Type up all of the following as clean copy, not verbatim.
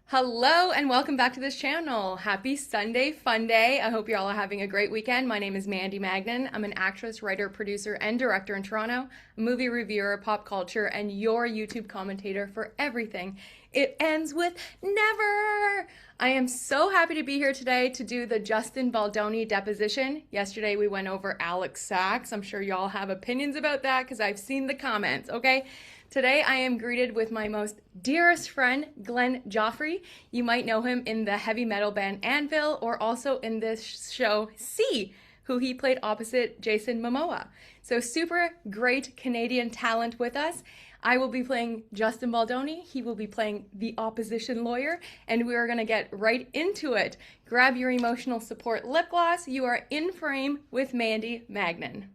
Hello and welcome back to this channel. Happy Sunday fun day. I hope you all are having a great weekend. My name is Mandy Magnan. I'm an actress, writer, producer, and director in Toronto, a movie reviewer, pop culture, and your YouTube commentator for everything. It ends with never. I am so happy to be here today to do the Justin Baldoni deposition. Yesterday we went over Alex Sachs. I'm sure y'all have opinions about that because I've seen the comments, okay? Today I am greeted with my most dearest friend, Glenn Gyorffy. You might know him in the heavy metal band Anvil or also in this show C, who he played opposite Jason Momoa. So super great Canadian talent with us. I will be playing Justin Baldoni. He will be playing the opposition lawyer, and we are going to get right into it. Grab your emotional support lip gloss. You are in frame with Mandy Magnan.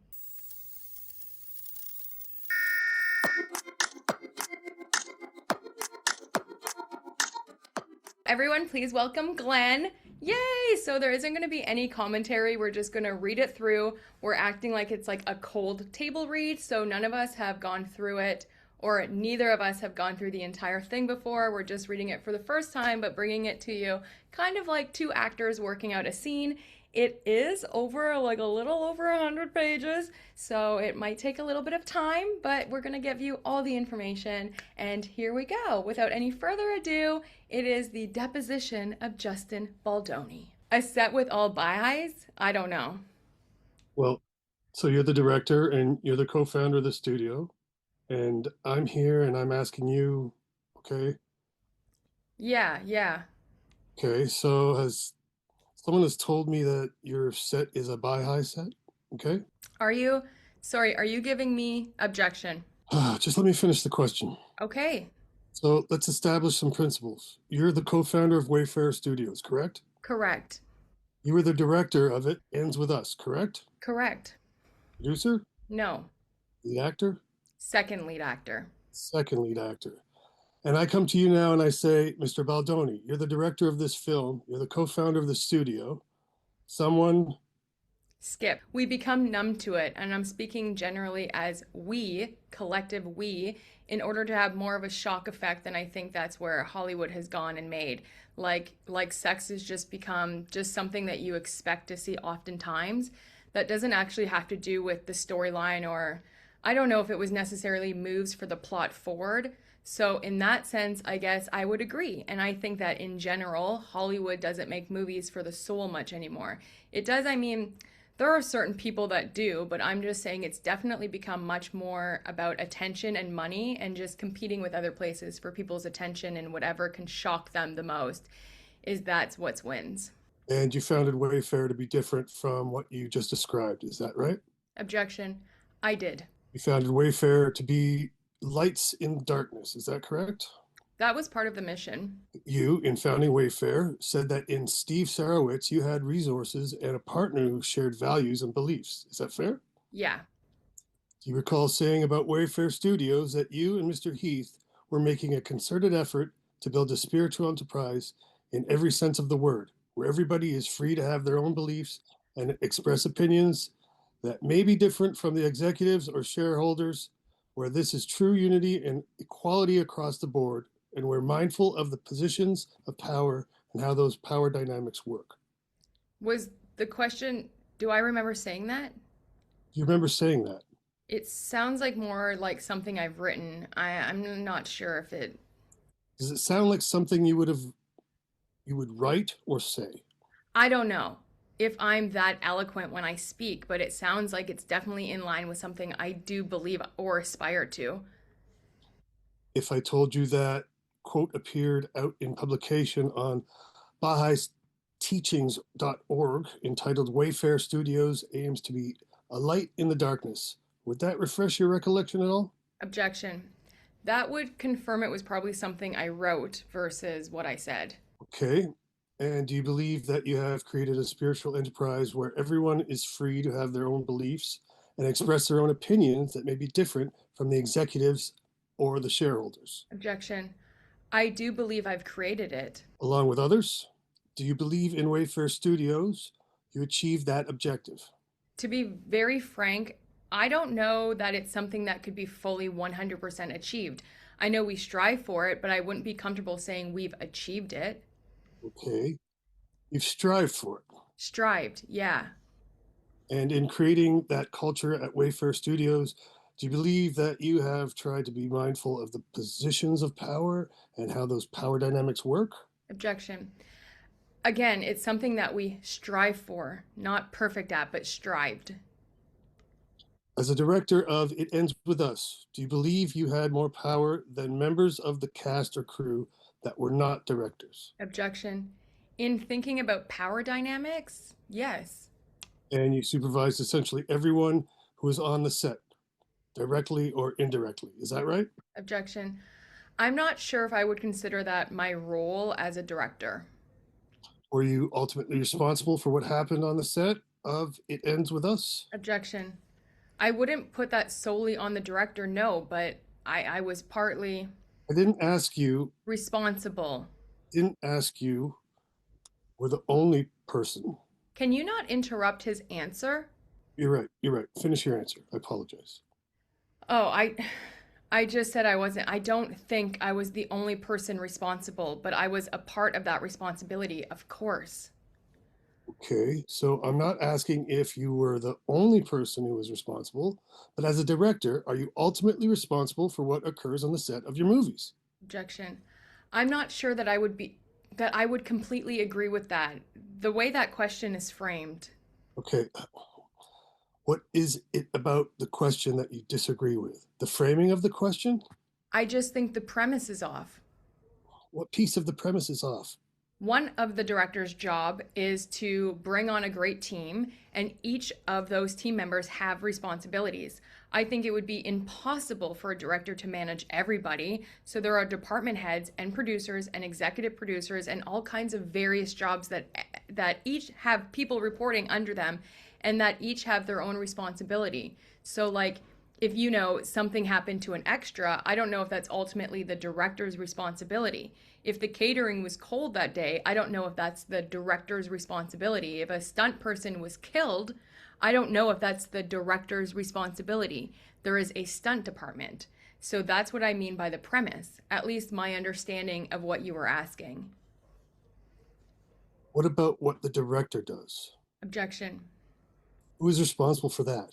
Everyone, please welcome Glenn. Yay! So there isn't going to be any commentary. We're just going to read it through. We're acting like it's like a cold table read, so none of us have gone through it, or neither of us have gone through the entire thing before. We're just reading it for the first time, but bringing it to you kind of like two actors working out a scene. It is over like a little over 100 pages, so it might take a little bit of time, but we're going to give you all the information, and here we go. Without any further ado, it is the deposition of Justin Baldoni. A set with all buys? I don't know. Well, so you're the director and you're the co-founder of the studio, and I'm here and I'm asking you, okay? Yeah. Okay, so someone has told me that your set is a buy-high set, okay? Are you giving me objection? Just let me finish the question. Okay, So let's establish some principles. You're the co-founder of Wayfair Studios, correct? correct, You were the director of it, ends with us, correct? correct. Producer, No, the actor, second lead actor. second lead actor. And I come to you now and I say, Mr. Baldoni, you're the director of this film, you're the co-founder of the studio. Someone, Skip. We become numb to it, and I'm speaking generally as we, collective we, in order to have more of a shock effect. And I think that's where Hollywood has gone and made. Like sex has just become just something that you expect to see oftentimes. That doesn't actually have to do with the storyline, or I don't know if it was necessarily moves for the plot forward. So in that sense, I guess I would agree. And I think that in general, Hollywood doesn't make movies for the soul much anymore. It does, I mean, there are certain people that do, but I'm just saying it's definitely become much more about attention and money and just competing with other places for people's attention, and whatever can shock them the most that's what wins. and you founded Wayfair to be different from what you just described. Is that right? Objection. I did. You founded Wayfair to be lights in darkness. Is that correct? That was part of the mission. You, in founding Wayfair, said that in Steve Sarowitz, you had resources and a partner who shared values and beliefs. Is that fair? Yeah. Do you recall saying about Wayfair Studios that you and Mr. Heath were making a concerted effort to build a spiritual enterprise in every sense of the word, where everybody is free to have their own beliefs and express opinions that may be different from the executives or shareholders, where this is true unity and equality across the board, and we're mindful of the positions of power and how those power dynamics work? Was the question, do I remember saying that? Do you remember saying that? It sounds like more like something I've written. I'm not sure if it. Does it sound like something you would write or say? I don't know if I'm that eloquent when I speak, but it sounds like it's definitely in line with something I do believe or aspire to. If I told you that quote appeared out in publication on Baha'is teachings.org entitled Wayfair Studios aims to be a light in the darkness, would that refresh your recollection at all? Objection. That would confirm it was probably something I wrote versus what I said. Okay. And do you believe that you have created a spiritual enterprise where everyone is free to have their own beliefs and express their own opinions that may be different from the executives or the shareholders, Objection. I do believe I've created it. along with others? Do you believe in Wayfair Studios you achieved that objective? To be very frank, I don't know that it's something that could be fully 100% achieved. I know we strive for it, but I wouldn't be comfortable saying we've achieved it. Okay. You've strived for it. Strived, yeah. And in creating that culture at Wayfair Studios, do you believe that you have tried to be mindful of the positions of power and how those power dynamics work? Objection. Again, it's something that we strive for, not perfect at, but strived. As a director of It Ends With Us, do you believe you had more power than members of the cast or crew that were not directors? Objection. In thinking about power dynamics, yes. And you supervised essentially everyone who was on the set, directly or indirectly. Is that right? Objection. I'm not sure if I would consider that my role as a director. Were you ultimately responsible for what happened on the set of It Ends With Us? Objection. I wouldn't put that solely on the director, no, but I was partly I responsible. didn't ask you, were the only person. Can you not interrupt his answer? You're right. Finish your answer. I apologize. Oh, I just said I wasn't. I don't think I was the only person responsible, but I was a part of that responsibility, of course. Okay, so I'm not asking if you were the only person who was responsible, but as a director, are you ultimately responsible for what occurs on the set of your movies? Objection. I'm not sure that I would completely agree with that. The way that question is framed. Okay, what is it about the question that you disagree with? The framing of the question? I just think the premise is off. What piece of the premise is off? One of the director's job is to bring on a great team, and each of those team members have responsibilities. I think it would be impossible for a director to manage everybody. So there are department heads and producers and executive producers and all kinds of various jobs that each have people reporting under them and that each have their own responsibility. So like if you know something happened to an extra, I don't know if that's ultimately the director's responsibility. If the catering was cold that day, I don't know if that's the director's responsibility. If a stunt person was killed, I don't know if that's the director's responsibility. There is a stunt department. So that's what I mean by the premise, at least my understanding of what you were asking. What about what the director does? Objection. Who is responsible for that?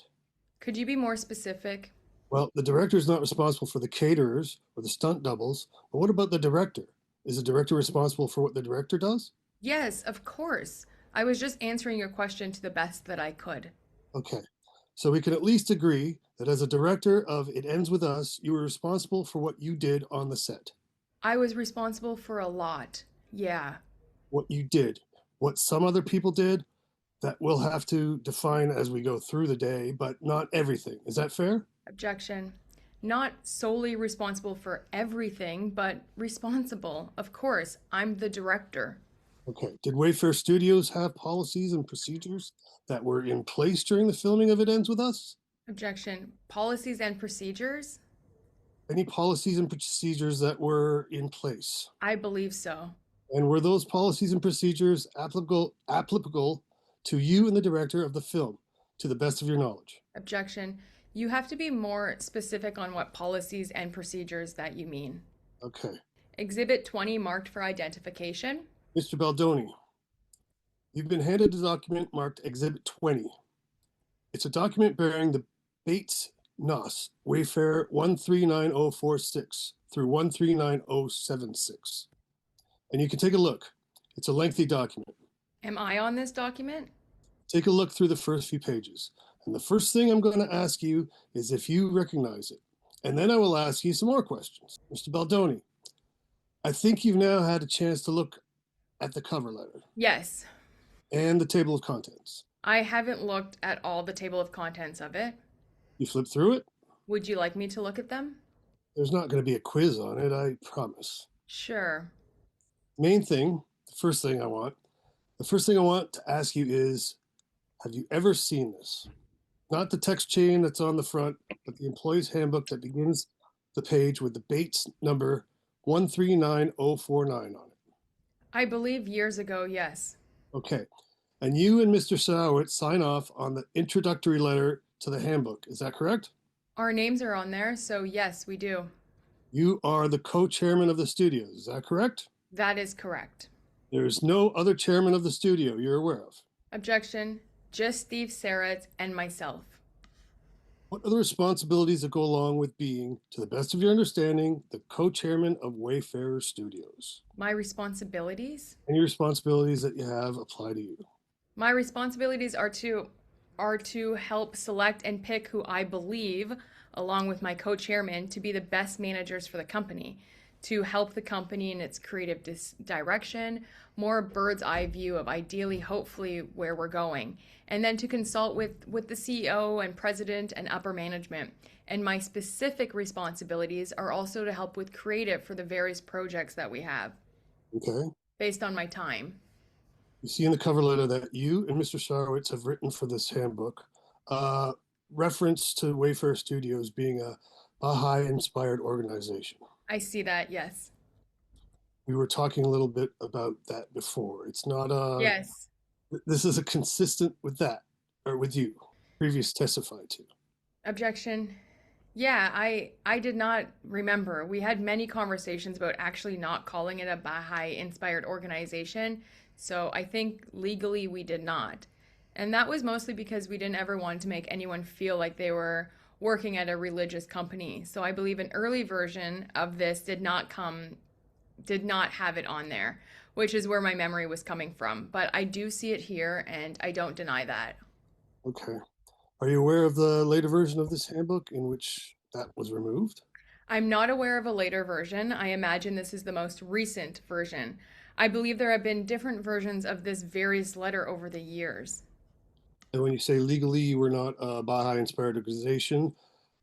Could you be more specific? Well, the director is not responsible for the caterers or the stunt doubles, but what about the director? Is the director responsible for what the director does? Yes, of course. I was just answering your question to the best that I could. Okay. So we can at least agree that as a director of It Ends With Us, you were responsible for what you did on the set. I was responsible for a lot. Yeah. What you did. What some other people did, that we'll have to define as we go through the day, but not everything. Is that fair? Objection. Not solely responsible for everything, but responsible. Of course, I'm the director. Okay. Did Wayfair Studios have policies and procedures that were in place during the filming of It Ends With Us? Objection. Policies and procedures? Any policies and procedures that were in place? I believe so. And were those policies and procedures applicable to you and the director of the film, to the best of your knowledge? Objection. You have to be more specific on what policies and procedures that you mean. Okay. Exhibit 20 marked for identification. Mr. Baldoni, you've been handed a document marked Exhibit 20. It's a document bearing the Bates NOS, Wayfair 139046 through 139076. And you can take a look. It's a lengthy document. Am I on this document? Take a look through the first few pages. And the first thing I'm going to ask you is if you recognize it. And then I will ask you some more questions. Mr. Baldoni, I think you've now had a chance to look at the cover letter Yes. and the table of contents. I haven't looked at all the table of contents of it. You flip through it. Would you like me to look at them? There's not going to be a quiz on it, I promise. Sure. Main thing, the first thing I want to ask you is, have you ever seen this? Not the text chain that's on the front, but the employee's handbook that begins the page with the Bates number 139049 on it. I believe years ago, yes. Okay. And you and Mr. Sowit sign off on the introductory letter to the handbook. Is that correct? Our names are on there, so yes, we do. You are the co-chairman of the studios, is that correct? That is correct. There is no other chairman of the studio you're aware of. Objection. Just Steve Sarrett and myself. What are the responsibilities that go along with being, to the best of your understanding, the co-chairman of Wayfarer Studios? My responsibilities? Any responsibilities that you have apply to you. My responsibilities are to help select and pick who I believe, along with my co-chairman, to be the best managers for the company, to help the company in its creative direction, more bird's eye view of ideally, hopefully, where we're going, and then to consult with the CEO and president and upper management. And my specific responsibilities are also to help with creative for the various projects that we have Okay. based on my time. You see in the cover letter that you and Mr. Sarowitz have written for this handbook, reference to Wayfarer Studios being a Baha'i-inspired organization. I see that, yes. We were talking a little bit about that before. It's not Yes. this is a consistent with that, or with you, previous testified to. Objection. Yeah, I did not remember. We had many conversations about actually not calling it a Baha'i inspired organization. So I think legally we did not. And that was mostly because we didn't ever want to make anyone feel like they were working at a religious company. So I believe an early version of this did not have it on there, which is where my memory was coming from. But I do see it here and I don't deny that. Okay. Are you aware of the later version of this handbook in which that was removed? I'm not aware of a later version. I imagine this is the most recent version. I believe there have been different versions of this various letter over the years. And when you say legally you were not a Baha'i-inspired organization,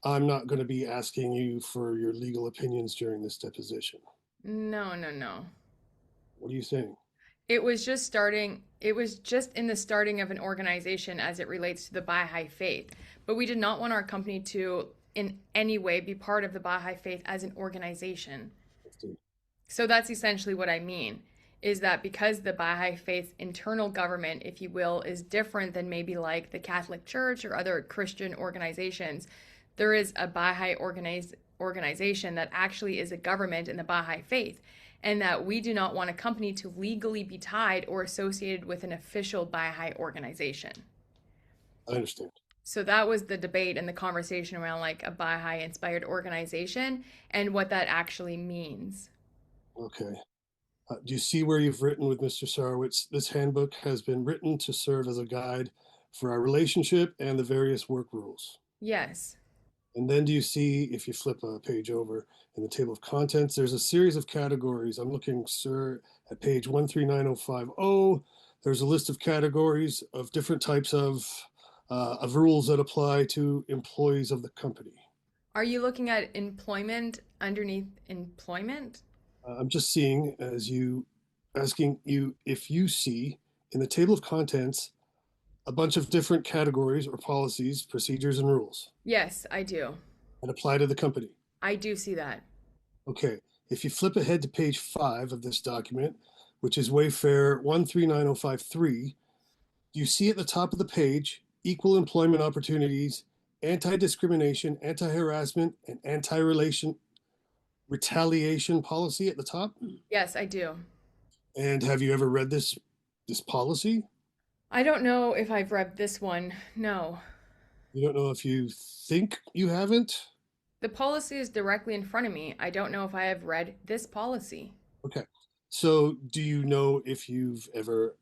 I'm not going to be asking you for your legal opinions during this deposition. No, no, no. What are you saying? It was just in the starting of an organization as it relates to the Baha'i faith. But we did not want our company to in any way be part of the Baha'i faith as an organization. So that's essentially what I mean, is that because the Baha'i faith internal government, if you will, is different than maybe like the Catholic Church or other Christian organizations, there is a Baha'i organization that actually is a government in the Baha'i faith, and that we do not want a company to legally be tied or associated with an official Baha'i organization. I understand. So that was the debate and the conversation around like a Baha'i inspired organization and what that actually means. Okay. Do you see where you've written with Mr. Sarowitz? This handbook has been written to serve as a guide for our relationship and the various work rules. Yes. And then do you see, if you flip a page over in the table of contents, there's a series of categories. I'm looking, sir, at page 139050. There's a list of categories of different types of rules that apply to employees of the company. Are you looking at employment underneath employment? I'm just seeing as you asking you if you see in the table of contents a bunch of different categories or policies, procedures, and rules Yes, I do. that apply to the company. I do see that. Okay, if you flip ahead to page 5 of this document, which is Wayfair 139053, do you see at the top of the page equal employment opportunities, anti-discrimination, anti-harassment, and retaliation policy at the top? Yes, I do. And have you ever read this policy? I don't know if I've read this one. No. You don't know if you think you haven't? The policy is directly in front of me. I don't know if I have read this policy. Okay. So do you know if you've ever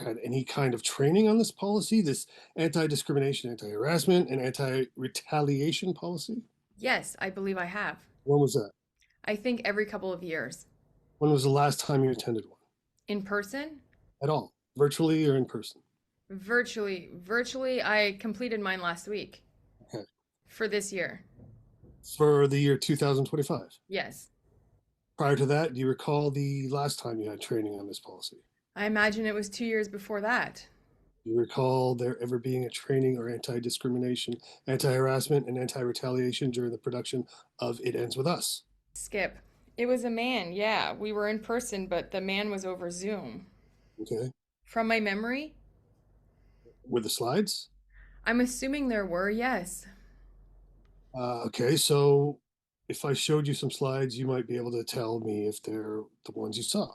had any kind of training on this policy, this anti-discrimination, anti-harassment, and anti-retaliation policy? Yes, I believe I have. When was that? I think every couple of years. When was the last time you attended one? In person? At all? Virtually or in person? Virtually. Virtually, I completed mine last week Okay. for this year. For the year 2025. Yes. Prior to that, do you recall the last time you had training on this policy? I imagine it was 2 years before that. Do you recall there ever being a training or anti-discrimination, anti-harassment, and anti-retaliation during the production of It Ends With Us? Skip. It was a man, yeah. We were in person, but the man was over Zoom. Okay. From my memory, With the slides? I'm assuming there were, yes. Okay, so if I showed you some slides, you might be able to tell me if they're the ones you saw.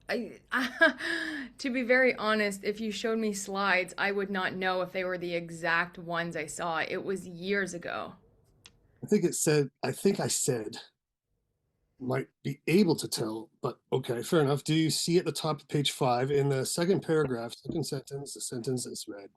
To be very honest, if you showed me slides, I would not know if they were the exact ones I saw. It was years ago. I think I said might be able to tell, but okay, fair enough. Do you see at the top of page 5 in the second paragraph, second sentence, the sentence is read,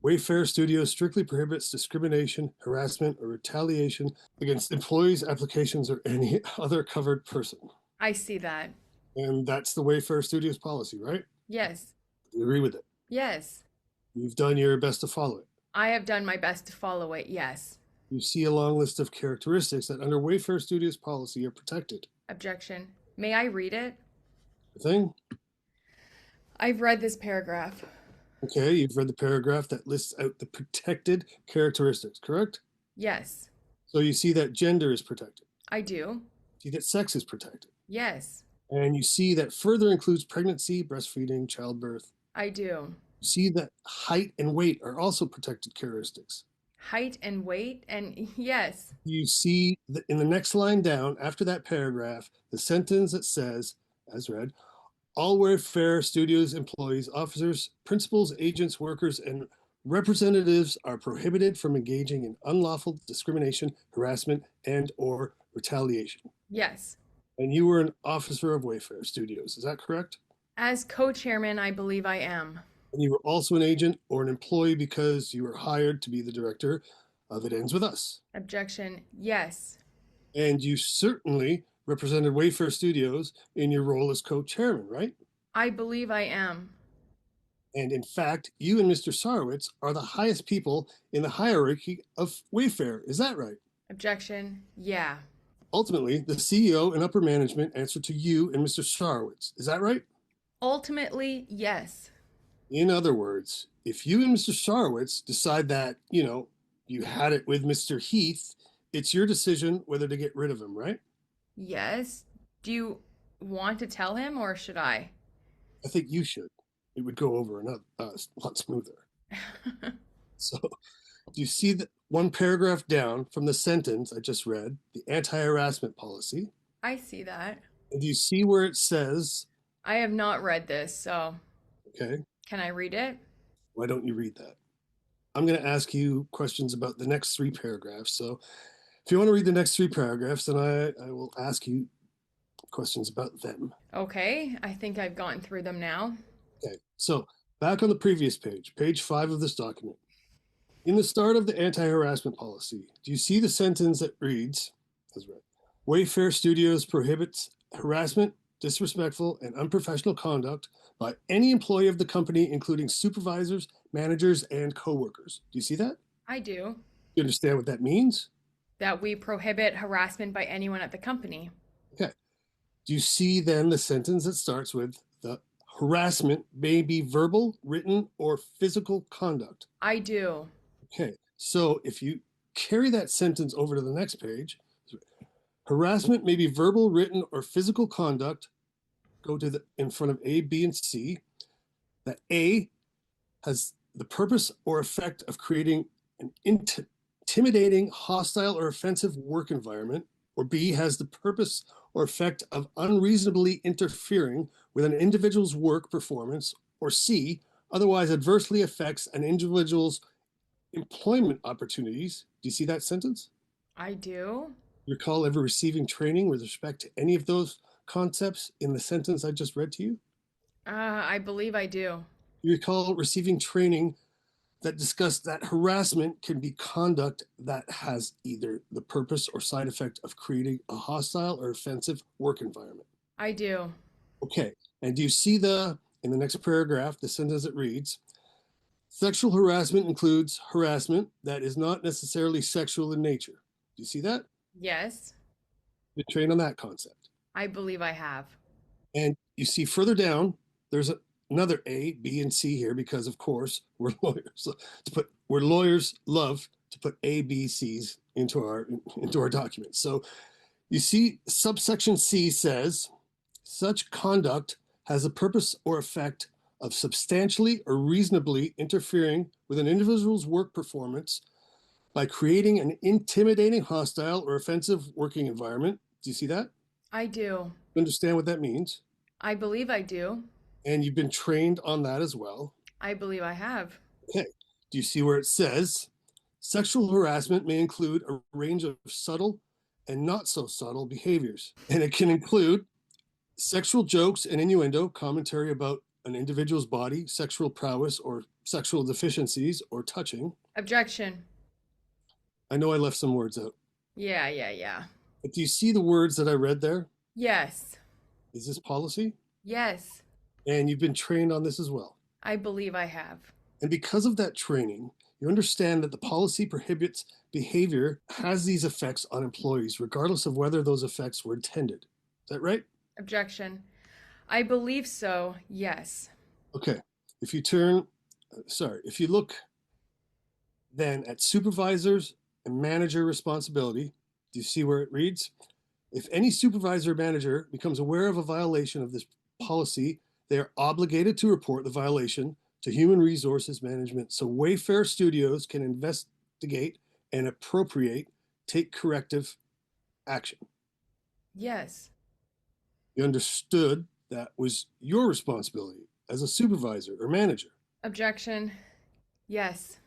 Wayfair Studios strictly prohibits discrimination, harassment, or retaliation against employees, applications, or any other covered person. I see that. And that's the Wayfair Studios policy, right? Yes. You agree with it? Yes. You've done your best to follow it. I have done my best to follow it. Yes. You see a long list of characteristics that under Wayfair Studios policy are protected. Objection. May I read it? The thing? I've read this paragraph. Okay, you've read the paragraph that lists out the protected characteristics, correct? Yes. So you see that gender is protected. I do. See that sex is protected. Yes. And you see that further includes pregnancy, breastfeeding, childbirth. I do. You see that height and weight are also protected characteristics. Height and weight, and yes. You see that in the next line down, after that paragraph, the sentence that says, as read, all Wayfair Studios employees, officers, principals, agents, workers, and representatives are prohibited from engaging in unlawful discrimination, harassment, and or retaliation. Yes. And you were an officer of Wayfair Studios, is that correct? As co-chairman, I believe I am. And you were also an agent or an employee because you were hired to be the director of It Ends With Us. Objection. Yes. And you certainly represented Wayfair Studios in your role as co-chairman, right? I believe I am. And in fact, you and Mr. Sarowitz are the highest people in the hierarchy of Wayfair. Is that right? Objection. Yeah. Ultimately, the CEO and upper management answer to you and Mr. Sarowitz. Is that right? Ultimately, yes. In other words, if you and Mr. Sarowitz decide that, you had it with Mr. Heath, it's your decision whether to get rid of him, right? Yes. Do you want to tell him or should I? I think you should. It would go over a lot smoother. So, do you see that one paragraph down from the sentence I just read, the anti-harassment policy? I see that. And do you see where it says, I have not read this, so okay, can I read it? why don't you read that? I'm going to ask you questions about the next 3 paragraphs. So, if you want to read the next 3 paragraphs, then I will ask you questions about them. Okay, I think I've gotten through them now. Okay, so back on the previous page, page 5 of this document. In the start of the anti-harassment policy, do you see the sentence that reads, as read, Wayfair Studios prohibits harassment, disrespectful, and unprofessional conduct by any employee of the company, including supervisors, managers, and coworkers. Do you see that? I do. You understand what that means? That we prohibit harassment by anyone at the company. Okay. Do you see then the sentence that starts with the harassment may be verbal, written, or physical conduct? I do. Okay. So if you carry that sentence over to the next page, harassment may be verbal, written, or physical conduct. Go to in front of A, B, and C. That A has the purpose or effect of creating an intimidating, hostile, or offensive work environment, or B has the purpose or effect of unreasonably interfering with an individual's work performance, or C, otherwise adversely affects an individual's employment opportunities. Do you see that sentence? I do. Recall ever receiving training with respect to any of those concepts in the sentence I just read to you? I believe I do. You recall receiving training that discussed that harassment can be conduct that has either the purpose or side effect of creating a hostile or offensive work environment. I do. Okay, and do you see in the next paragraph, the sentence that reads, sexual harassment includes harassment that is not necessarily sexual in nature. Do you see that? Yes. You train on that concept. I believe I have. And you see further down, there's another A, B, and C here because, of course, we're lawyers. So we're lawyers love to put A, B, C's into our documents. So you see subsection C says, such conduct has a purpose or effect of substantially or reasonably interfering with an individual's work performance by creating an intimidating, hostile, or offensive working environment. Do you see that? I do. You understand what that means? I believe I do. And you've been trained on that as well. I believe I have. Okay. Do you see where it says sexual harassment may include a range of subtle and not so subtle behaviors? And it can include sexual jokes and innuendo, commentary about an individual's body, sexual prowess, or sexual deficiencies, or touching. Objection. I know I left some words out. Yeah. But do you see the words that I read there? Yes. Is this policy? Yes. And you've been trained on this as well. I believe I have. And because of that training, you understand that the policy prohibits behavior has these effects on employees, regardless of whether those effects were intended. Is that right? Objection. I believe so, yes. Okay. If you look then at supervisors and manager responsibility, do you see where it reads? If any supervisor or manager becomes aware of a violation of this policy, they are obligated to report the violation to Human Resources Management so Wayfair Studios can investigate and take corrective action. Yes. You understood that was your responsibility as a supervisor or manager. Objection. Yes.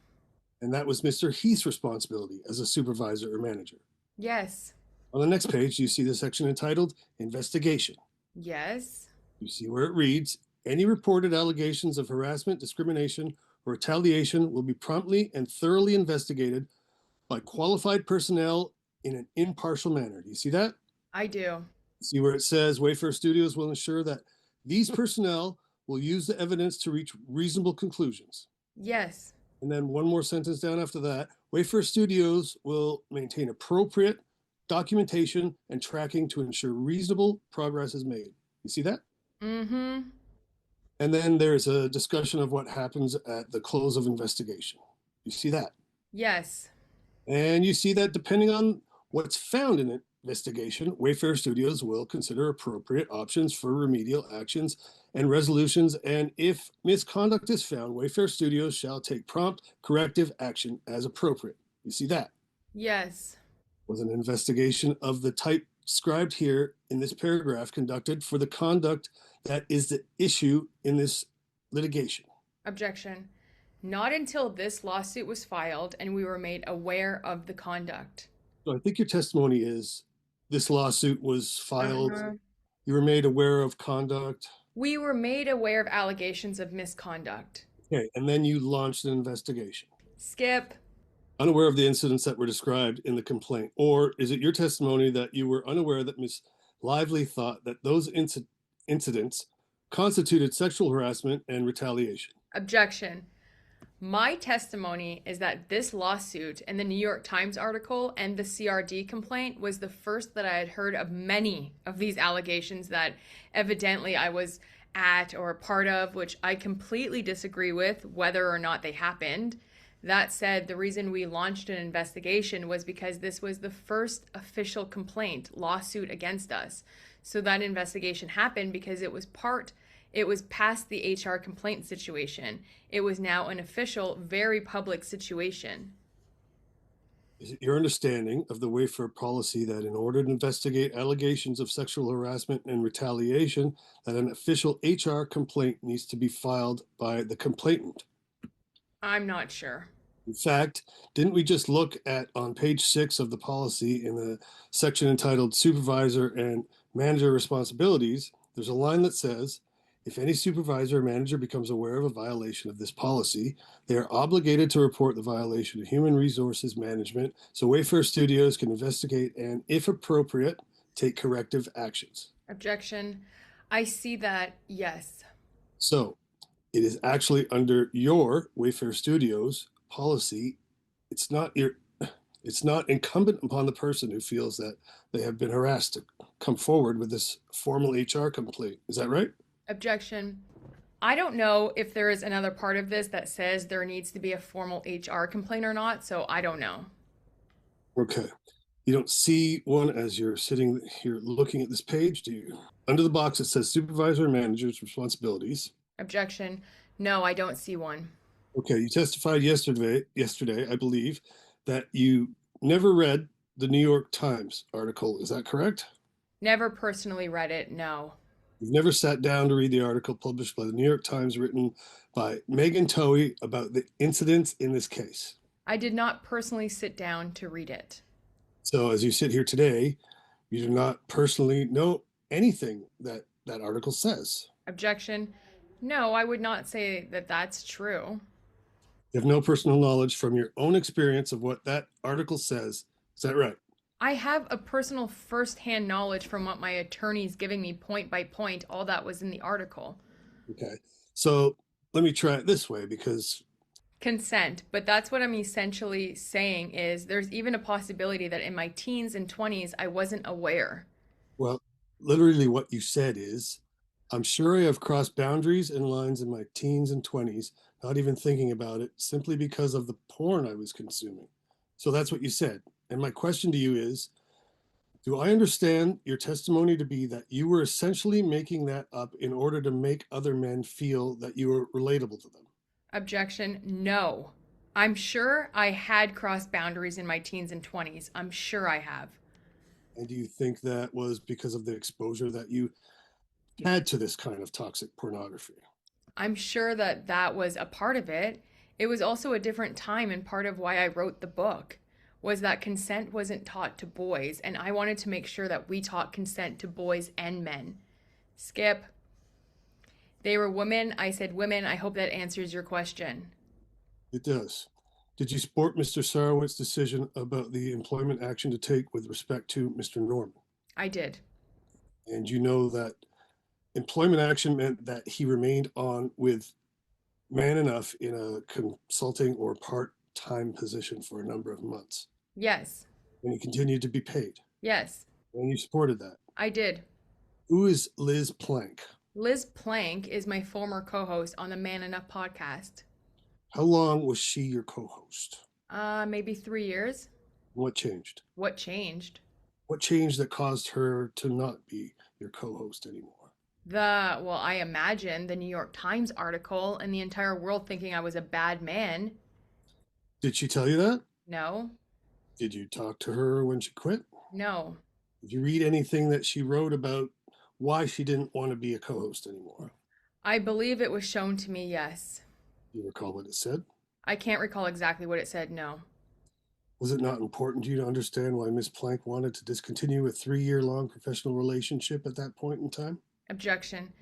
And that was Mr. Heath's responsibility as a supervisor or manager. Yes. On the next page, you see the section entitled Investigation. Yes. You see where it reads, any reported allegations of harassment, discrimination, or retaliation will be promptly and thoroughly investigated by qualified personnel in an impartial manner. Do you see that? I do. See where it says Wayfair Studios will ensure that these personnel will use the evidence to reach reasonable conclusions. Yes. And then one more sentence down after that, Wayfair Studios will maintain appropriate documentation and tracking to ensure reasonable progress is made. You see that? Mm-hmm. And then there's a discussion of what happens at the close of investigation. You see that? Yes. And you see that depending on what's found in an investigation, Wayfair Studios will consider appropriate options for remedial actions and resolutions. And if misconduct is found, Wayfair Studios shall take prompt corrective action as appropriate. You see that? Yes. Was an investigation of the type described here in this paragraph conducted for the conduct that is the issue in this litigation? Objection. Not until this lawsuit was filed and we were made aware of the conduct. So I think your testimony is this lawsuit was filed. You were made aware of conduct. We were made aware of allegations of misconduct. Okay, and then you launched an investigation. Skip. Unaware of the incidents that were described in the complaint? Or is it your testimony that you were unaware that Ms. Lively thought that those incidents constituted sexual harassment and retaliation? Objection. My testimony is that this lawsuit and the New York Times article and the CRD complaint was the first that I had heard of many of these allegations that evidently I was at or a part of, which I completely disagree with whether or not they happened. That said, the reason we launched an investigation was because this was the first official complaint lawsuit against us. So that investigation happened because it was past the HR complaint situation. It was now an official, very public situation. Is it your understanding of the Wayfair policy that in order to investigate allegations of sexual harassment and retaliation, that an official HR complaint needs to be filed by the complainant? I'm not sure. In fact, didn't we just look at on page 6 of the policy in the section entitled Supervisor and Manager Responsibilities, there's a line that says, if any supervisor or manager becomes aware of a violation of this policy, they are obligated to report the violation to Human Resources Management so Wayfair Studios can investigate and, if appropriate, take corrective actions. Objection. I see that, yes. So it is actually under your Wayfair Studios policy. It's not incumbent upon the person who feels that they have been harassed to come forward with this formal HR complaint. Is that right? Objection. I don't know if there is another part of this that says there needs to be a formal HR complaint or not, so I don't know. Okay. You don't see one as you're sitting here looking at this page, do you? Under the box, it says supervisor and manager's responsibilities. Objection. No, I don't see one. Okay, you testified yesterday, I believe, that you never read the New York Times article. Is that correct? Never personally read it, no. You've never sat down to read the article published by the New York Times written by Megan Towie about the incidents in this case. I did not personally sit down to read it. So as you sit here today, you do not personally know anything that that article says. Objection. No, I would not say that that's true. You have no personal knowledge from your own experience of what that article says. Is that right? I have a personal first-hand knowledge from what my attorney's giving me point by point, all that was in the article. Okay. So let me try it this way because, Consent, but that's what I'm essentially saying is there's even a possibility that in my teens and 20s I wasn't aware. well, literally what you said is, I'm sure I have crossed boundaries and lines in my teens and 20s, not even thinking about it, simply because of the porn I was consuming. So that's what you said. And my question to you is, do I understand your testimony to be that you were essentially making that up in order to make other men feel that you were relatable to them? Objection, no. I'm sure I had crossed boundaries in my teens and 20s. I'm sure I have. And do you think that was because of the exposure that you had to this kind of toxic pornography? I'm sure that that was a part of it. It was also a different time, and part of why I wrote the book was that consent wasn't taught to boys, and I wanted to make sure that we taught consent to boys and men. Skip. They were women. I said women. I hope that answers your question. It does. Did you support Mr. Sarowitz's decision about the employment action to take with respect to Mr. Norman? I did. And you know that employment action meant that he remained on with Man Enough in a consulting or part-time position for a number of months. Yes. And he continued to be paid. Yes. And you supported that. I did. Who is Liz Plank? Liz Plank is my former co-host on the Man Enough podcast. How long was she your co-host? Maybe 3 years. What changed? What changed? What changed that caused her to not be your co-host anymore? Well, I imagine the New York Times article and the entire world thinking I was a bad man. Did she tell you that? No, Did you talk to her when she quit? no. Did you read anything that she wrote about why she didn't want to be a co-host anymore? I believe it was shown to me, yes. Do you recall what it said? I can't recall exactly what it said, no. Was it not important to you to understand why Miss Plank wanted to discontinue a 3-year-long professional relationship at that point in time? Objection.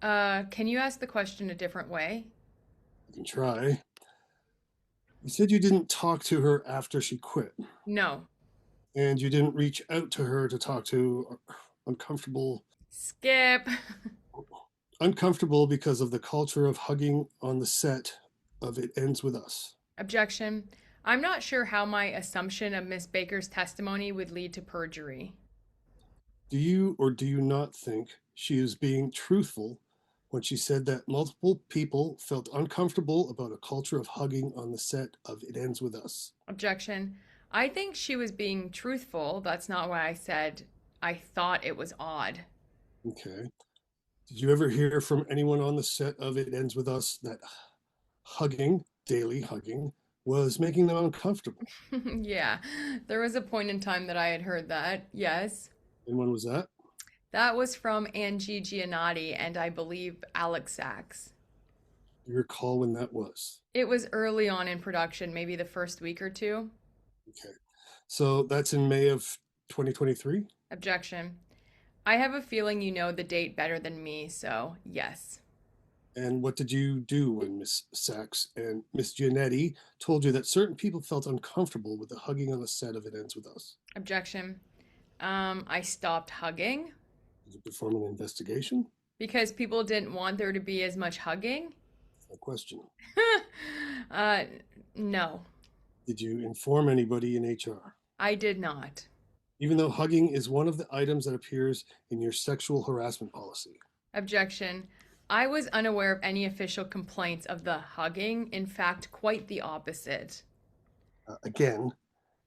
Can you ask the question a different way? You can try. You said you didn't talk to her after she quit, No. and you didn't reach out to her to talk to uncomfortable Skip. uncomfortable because of the culture of hugging on the set of It Ends With Us. Objection. I'm not sure how my assumption of Miss Baker's testimony would lead to perjury. Do you or do you not think she is being truthful when she said that multiple people felt uncomfortable about a culture of hugging on the set of It Ends With Us? Objection. I think she was being truthful. That's not why I said I thought it was odd. Okay. Did you ever hear from anyone on the set of It Ends With Us that hugging, daily hugging, was making them uncomfortable? Yeah, there was a point in time that I had heard that, yes. And when was that? That was from Angie Giannotti and I believe Alex Sachs. Do you recall when that was? It was early on in production, maybe the first week or two. Okay. So that's in May of 2023? Objection. I have a feeling you know the date better than me, so yes. And what did you do when Miss Sachs and Miss Giannetti told you that certain people felt uncomfortable with the hugging on the set of It Ends With Us? Objection. I stopped hugging Did you perform an investigation? because people didn't want there to be as much hugging. No question. uh, no, Did you inform anybody in HR? I did not. Even though hugging is one of the items that appears in your sexual harassment policy. Objection. I was unaware of any official complaints of the hugging. In fact, quite the opposite. Again,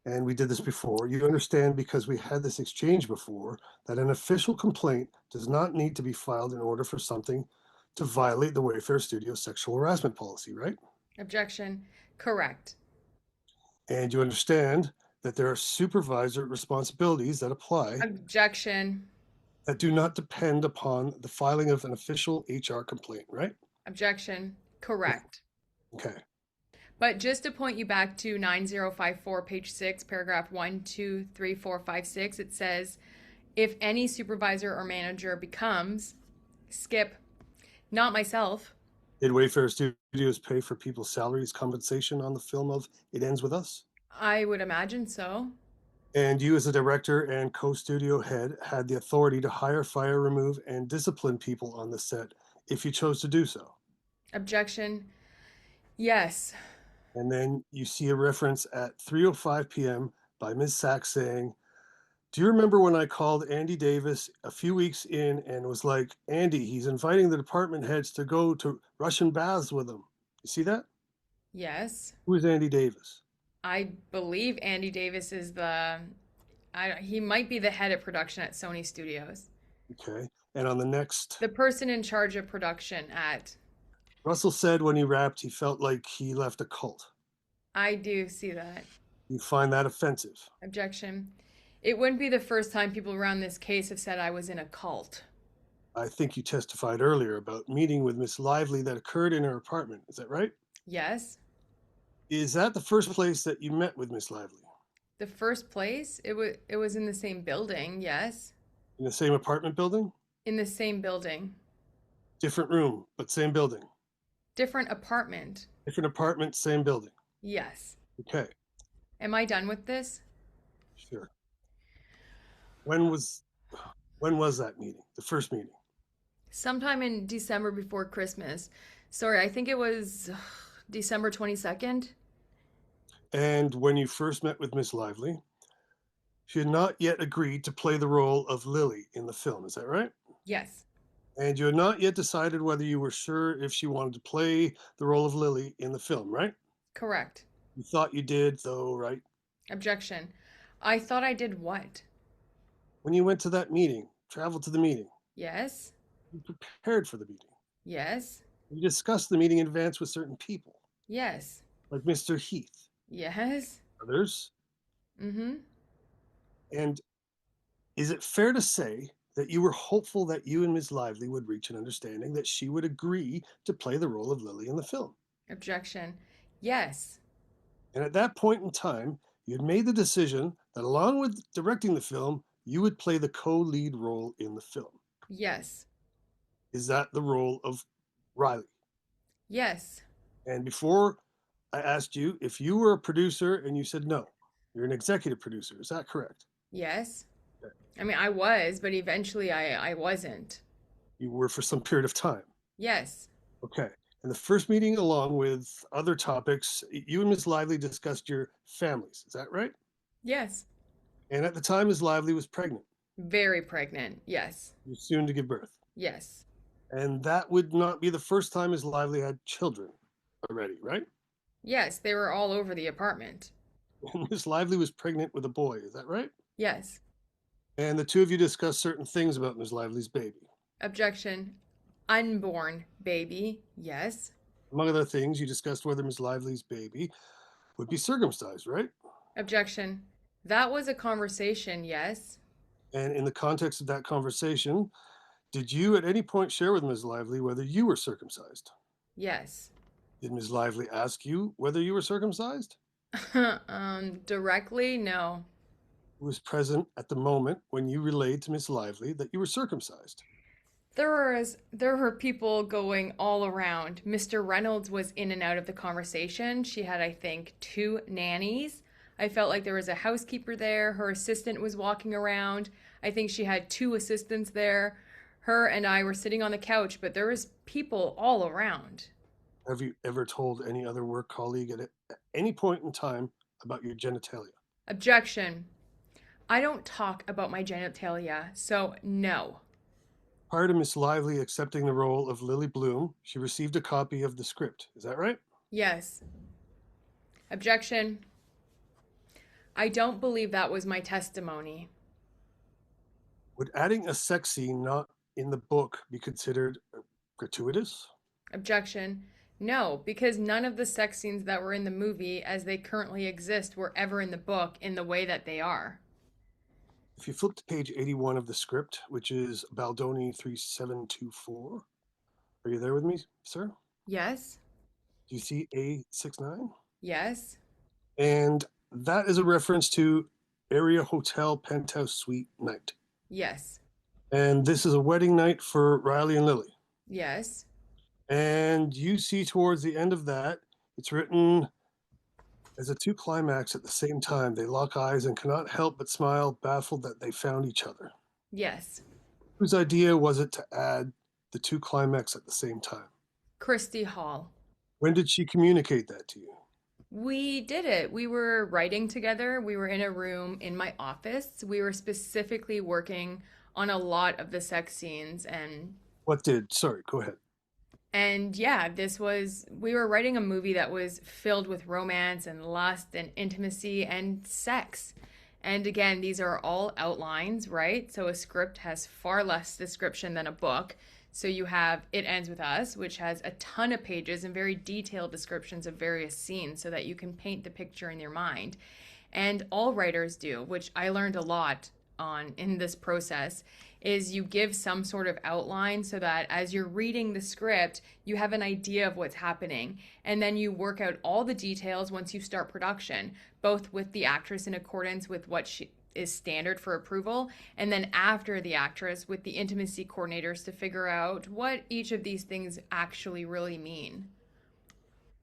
and we did this before, you understand because we had this exchange before that an official complaint does not need to be filed in order for something to violate the Wayfair Studio sexual harassment policy, right? Objection. Correct. And you understand that there are supervisor responsibilities that apply Objection. that do not depend upon the filing of an official HR complaint, right? Objection. Correct. Okay. But just to point you back to 9054, page 6, paragraph 1, 2, 3, 4, 5, 6, it says, if any supervisor or manager becomes, skip, not myself. Did Wayfair Studios pay for people's salaries compensation on the film of It Ends With Us? I would imagine so. And you, as a director and co studio head, had the authority to hire, fire, remove, and discipline people on the set if you chose to do so. Objection. Yes. And then you see a reference at 3:05 p.m. by Ms. Sachs saying, do you remember when I called Andy Davis a few weeks in and was like, Andy, he's inviting the department heads to go to Russian baths with him? You see that? Yes. Who is Andy Davis? I believe Andy Davis is he might be the head of production at Sony Studios. Okay. And on the next, The person in charge of production at. Russell said when he rapped, he felt like he left a cult. I do see that. You find that offensive? Objection. It wouldn't be the first time people around this case have said I was in a cult. I think you testified earlier about meeting with Miss Lively that occurred in her apartment. Is that right? Yes. Is that the first place that you met with Miss Lively? The first place, it was in the same building, yes. In the same apartment building? In the same building. Different room, but same building. Different apartment. Different apartment, same building. Yes. Okay. Am I done with this? Sure. When was that meeting? The first meeting? Sometime in December before Christmas. Sorry, I think it was December 22nd. And when you first met with Miss Lively, she had not yet agreed to play the role of Lily in the film. Is that right? Yes. And you had not yet decided whether you were sure if she wanted to play the role of Lily in the film, right? Correct. You thought you did, though, right? Objection. I thought I did what? When you went to that meeting, traveled to the meeting, Yes. you prepared for the meeting. Yes. You discussed the meeting in advance with certain people, Yes. like Mr. Heath, Yes. others. Mm-hmm. And is it fair to say that you were hopeful that you and Ms. Lively would reach an understanding that she would agree to play the role of Lily in the film? Objection. Yes. And at that point in time, you had made the decision that along with directing the film, you would play the co-lead role in the film. Yes. Is that the role of Riley? Yes. And before I asked you if you were a producer and you said no, you're an executive producer. Is that correct? Yes. Okay. I mean, I was, but eventually I wasn't. You were for some period of time. Yes. Okay. In the first meeting, along with other topics, you and Ms. Lively discussed your families. Is that right? Yes. And at the time, Ms. Lively was pregnant. Very pregnant. Yes. You're soon to give birth. Yes. And that would not be the first time Ms. Lively had children already, right? Yes, they were all over the apartment. And Ms. Lively was pregnant with a boy. Is that right? Yes. And the two of you discussed certain things about Ms. Lively's baby. Objection. Unborn baby. Yes. Among other things, you discussed whether Ms. Lively's baby would be circumcised, right? Objection. That was a conversation, yes. And in the context of that conversation, did you at any point share with Ms. Lively whether you were circumcised? Yes. Did Ms. Lively ask you whether you were circumcised? Directly, no. Who was present at the moment when you relayed to Ms. Lively that you were circumcised? There were people going all around. Mr. Reynolds was in and out of the conversation. She had, I think, 2 nannies. I felt like there was a housekeeper there. Her assistant was walking around. I think she had 2 assistants there. Her and I were sitting on the couch, but there was people all around. Have you ever told any other work colleague at any point in time about your genitalia? Objection. I don't talk about my genitalia, so no. Prior to Miss Lively accepting the role of Lily Bloom, she received a copy of the script. Is that right? Yes. Objection. I don't believe that was my testimony. Would adding a sex scene not in the book be considered gratuitous? Objection. No, because none of the sex scenes that were in the movie as they currently exist were ever in the book in the way that they are. If you flip to page 81 of the script, which is Baldoni 3724, are you there with me, sir? Yes? Do you see A69? Yes? And that is a reference to Area Hotel Penthouse Suite night. Yes. And this is a wedding night for Riley and Lily. Yes. And you see towards the end of that, it's written as the two climax at the same time. They lock eyes and cannot help but smile, baffled that they found each other. Yes. Whose idea was it to add the two climax at the same time? Christy Hall. When did she communicate that to you? We did it. We were writing together. We were in a room in my office. We were specifically working on a lot of the sex scenes Sorry, go ahead. and yeah, we were writing a movie that was filled with romance and lust and intimacy and sex. And again, these are all outlines, right? So a script has far less description than a book. So you have It Ends With Us, which has a ton of pages and very detailed descriptions of various scenes so that you can paint the picture in your mind. And all writers do, which I learned a lot on in this process, is you give some sort of outline so that as you're reading the script, you have an idea of what's happening. And then you work out all the details once you start production, both with the actress in accordance with what she is standard for approval, and then after the actress with the intimacy coordinators to figure out what each of these things actually really mean.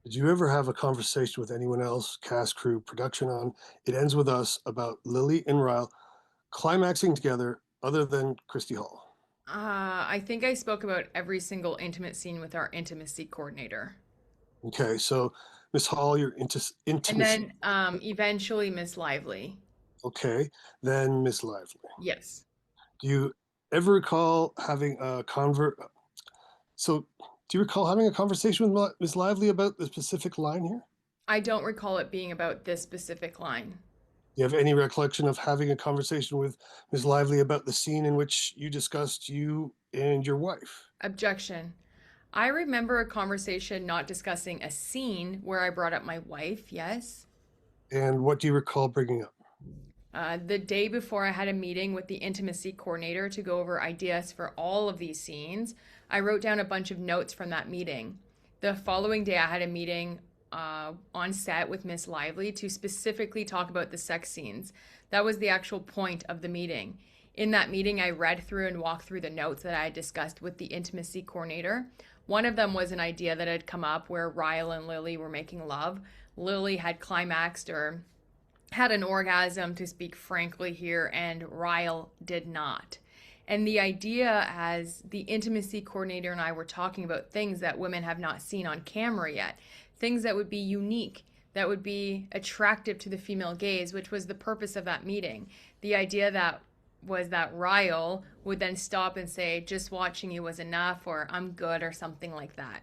Did you ever have a conversation with anyone else, cast, crew, production on It Ends With Us about Lily and Ryle climaxing together other than Christy Hall? I think I spoke about every single intimate scene with our intimacy coordinator. Okay, so Miss Hall, your And intimacy. then eventually Miss Lively. Okay, then Miss Lively. Yes. Do you ever recall having a So, do you recall having a conversation with Miss Lively about the specific line here? I don't recall it being about this specific line. Do you have any recollection of having a conversation with Miss Lively about the scene in which you discussed you and your wife? Objection. I remember a conversation not discussing a scene where I brought up my wife, yes. And what do you recall bringing up? The day before I had a meeting with the intimacy coordinator to go over ideas for all of these scenes, I wrote down a bunch of notes from that meeting. The following day, I had a meeting on set with Miss Lively to specifically talk about the sex scenes. That was the actual point of the meeting. In that meeting, I read through and walked through the notes that I had discussed with the intimacy coordinator. One of them was an idea that had come up where Ryle and Lily were making love. Lily had climaxed or had an orgasm, to speak frankly here, and Ryle did not. And the idea, as the intimacy coordinator and I were talking about things that women have not seen on camera yet, things that would be unique, that would be attractive to the female gaze, which was the purpose of that meeting. The idea that was that Ryle would then stop and say, just watching you was enough, or I'm good, or something like that.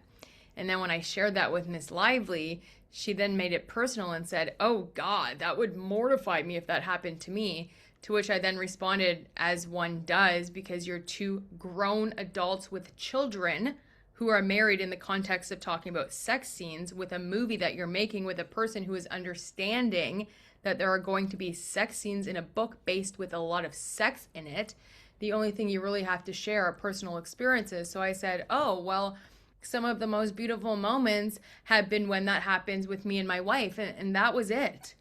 And then when I shared that with Miss Lively, she then made it personal and said, oh God, that would mortify me if that happened to me. To which I then responded, as one does, because you're two grown adults with children who are married in the context of talking about sex scenes with a movie that you're making with a person who is understanding that there are going to be sex scenes in a book based with a lot of sex in it. The only thing you really have to share are personal experiences. So I said, oh, well, some of the most beautiful moments have been when that happens with me and my wife, and that was it.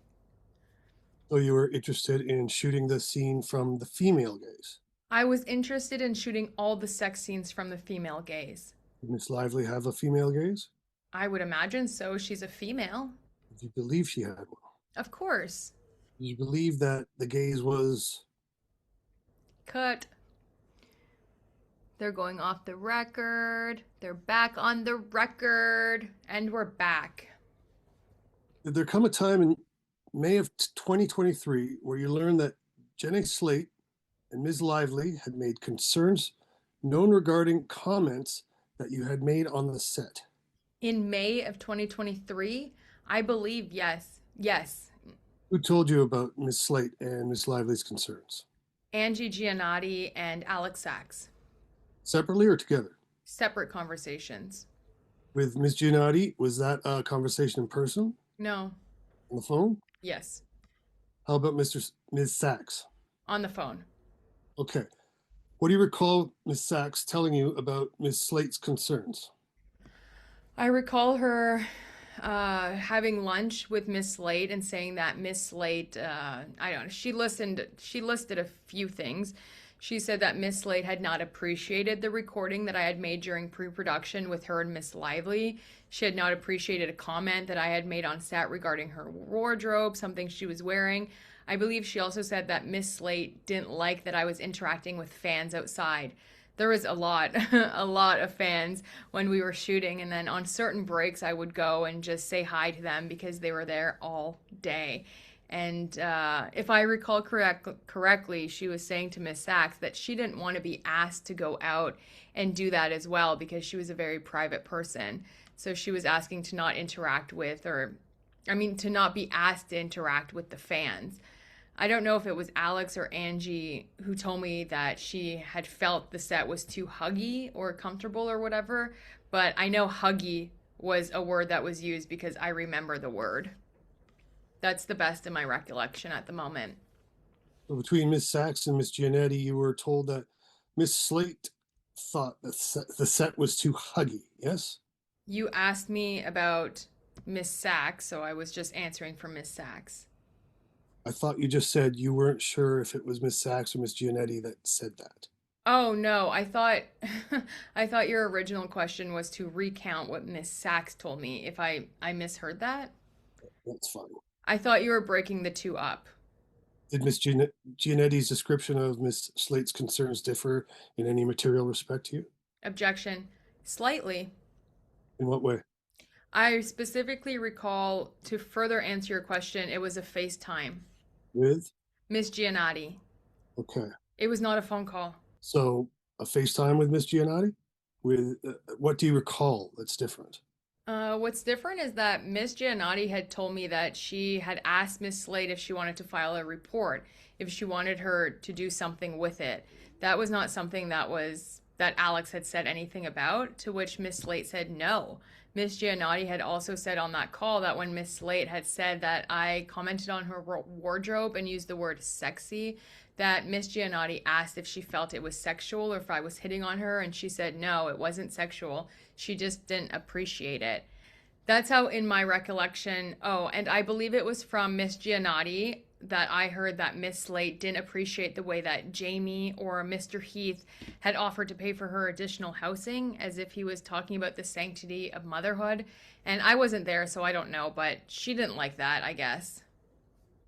So you were interested in shooting the scene from the female gaze. I was interested in shooting all the sex scenes from the female gaze. Did Miss Lively have a female gaze? I would imagine so. She's a female. Did you believe she had one? Of course. Did you believe that the gaze was... Cut. They're going off the record. They're back on the record. And we're back. Did there come a time in May of 2023 where you learned that Jenny SLATE and Ms. Lively had made concerns known regarding comments that you had made on the set? In May of 2023, I believe yes. Yes. Who told you about Ms. SLATE and Ms. Lively's concerns? Angie Giannotti and Alex Sachs. Separately or together? Separate conversations. With Ms. Giannotti, was that a conversation in person, No. on the phone? Yes. How about Ms. Sachs? On the phone. Okay. What do you recall Ms. Sachs telling you about Ms. Slate's concerns? I recall her having lunch with Miss Slate and saying that Miss Slate, I don't know, she listed a few things. She said that Miss Slate had not appreciated the recording that I had made during pre-production with her and Miss Lively. She had not appreciated a comment that I had made on set regarding her wardrobe, something she was wearing. I believe she also said that Miss Slate didn't like that I was interacting with fans outside. There was a lot, a lot of fans when we were shooting, and then on certain breaks, I would go and just say hi to them because they were there all day. And if I recall correctly, she was saying to Miss Sachs that she didn't want to be asked to go out and do that as well because she was a very private person. So she was asking to not interact with, or I mean, to not be asked to interact with the fans. I don't know if it was Alex or Angie who told me that she had felt the set was too huggy or comfortable or whatever, but I know huggy was a word that was used because I remember the word. That's the best in my recollection at the moment. So between Ms. Sachs and Ms. Giannetti, you were told that Ms. Slate thought that the set was too huggy, yes? You asked me about Miss Sachs, so I was just answering for Miss Sachs. I thought you just said you weren't sure if it was Ms. Sachs or Ms. Giannetti that said that. Oh no, I thought I thought your original question was to recount what Miss Sachs told me. If I misheard that? That's fine. I thought you were breaking the two up. Did Ms. Giannetti's description of Ms. Slate's concerns differ in any material respect to you? Objection. Slightly. In what way? I specifically recall, to further answer your question, it was a FaceTime. With? Miss Giannotti. Okay. It was not a phone call. So a FaceTime with Ms. Giannotti? With what do you recall that's different? What's different is that Miss Giannotti had told me that she had asked Miss Slade if she wanted to file a report, if she wanted her to do something with it. That was not something that Alex had said anything about, to which Miss Slate said no. Miss Giannotti had also said on that call that when Miss Slate had said that I commented on her wardrobe and used the word sexy, that Miss Giannotti asked if she felt it was sexual or if I was hitting on her, and she said no, it wasn't sexual. She just didn't appreciate it. That's how, in my recollection, oh, and I believe it was from Miss Giannotti that I heard that Miss Slate didn't appreciate the way that Jamie or Mr. Heath had offered to pay for her additional housing, as if he was talking about the sanctity of motherhood. And I wasn't there, so I don't know, but she didn't like that, I guess.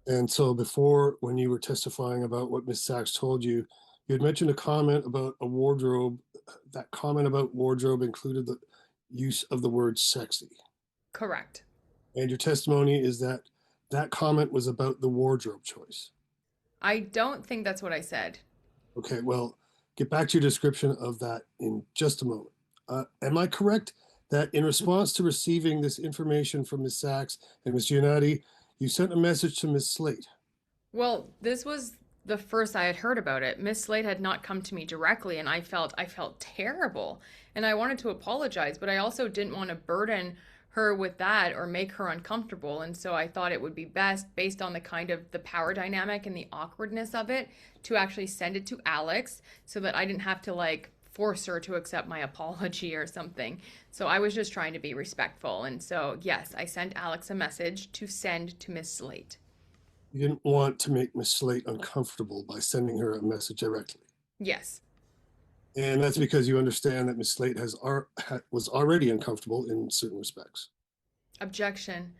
And so before, when you were testifying about what Ms. Sachs told you, you had mentioned a comment about a wardrobe. That comment about wardrobe included the use of the word sexy. Correct. And your testimony is that that comment was about the wardrobe choice. I don't think that's what I said. Okay, well, get back to your description of that in just a moment. Am I correct that in response to receiving this information from Ms. Sachs and Ms. Giannotti, you sent a message to Ms. Slate? Well, this was the first I had heard about it. Miss Slade had not come to me directly, and I felt terrible. And I wanted to apologize, but I also didn't want to burden her with that or make her uncomfortable. And so I thought it would be best, based on the kind of the power dynamic and the awkwardness of it, to actually send it to Alex so that I didn't have to like force her to accept my apology or something. So I was just trying to be respectful. And so, yes, I sent Alex a message to send to Miss Slate. You didn't want to make Ms. Slate uncomfortable by sending her a message directly. Yes. And that's because you understand that Ms. Slate was already uncomfortable in certain respects. Objection.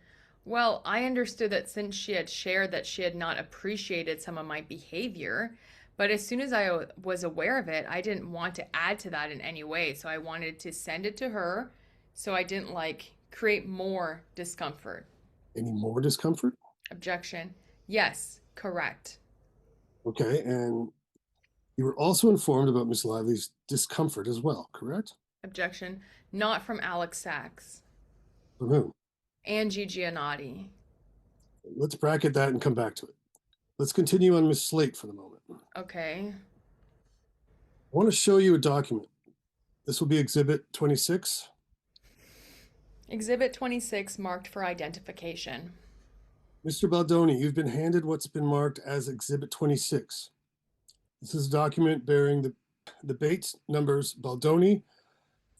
Well, I understood that since she had shared that she had not appreciated some of my behavior, but as soon as I was aware of it, I didn't want to add to that in any way. So I wanted to send it to her so I didn't like create more discomfort. Any more discomfort? Objection. Yes, correct. Okay, and you were also informed about Miss Lively's discomfort as well, correct? Objection. Not from Alex Sachs. From whom? Angie Giannotti. Let's bracket that and come back to it. Let's continue on Miss Slate for the moment. Okay. I want to show you a document. This will be Exhibit 26. Exhibit 26 marked for identification. Mr. Baldoni, you've been handed what's been marked as Exhibit 26. This is a document bearing the Bates numbers Baldoni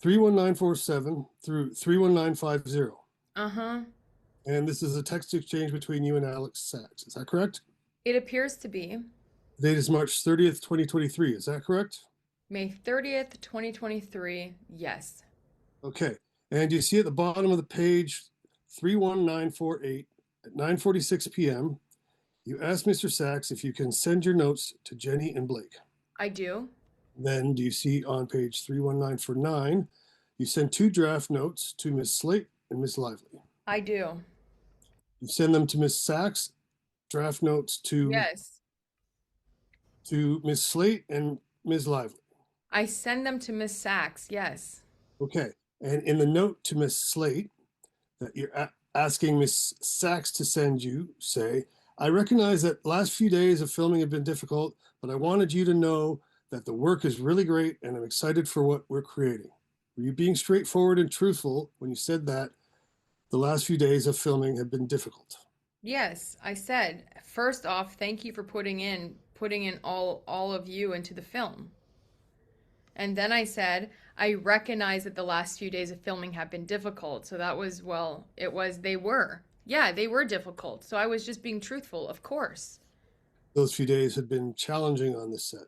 31947 through 31950. Uh-huh. And this is a text exchange between you and Alex Sachs. Is that correct? It appears to be The date is March 30th, 2023. Is that correct? May 30th, 2023. Yes. Okay. And you see at the bottom of the page 31948 at 9:46 p.m. You ask Mr. Sachs if you can send your notes to Jenny and Blake. I do. Then do you see on page 31949, you send 2 draft notes to Miss Slate and Miss Lively. I do. You send them to Miss Sachs, draft notes Yes. to Miss Slate and Ms. Lively. I send them to Miss Sachs. Yes. Okay. And in the note to Miss Slate that you're asking Miss Sachs to send you, say, I recognize that last few days of filming have been difficult, but I wanted you to know that the work is really great and I'm excited for what we're creating. Were you being straightforward and truthful when you said that the last few days of filming have been difficult? Yes, I said, first off, thank you for putting in all of you into the film. And then I said, I recognize that the last few days of filming have been difficult. So that was, well, they were. Yeah, they were difficult. So I was just being truthful, of course. Those few days have been challenging on the set.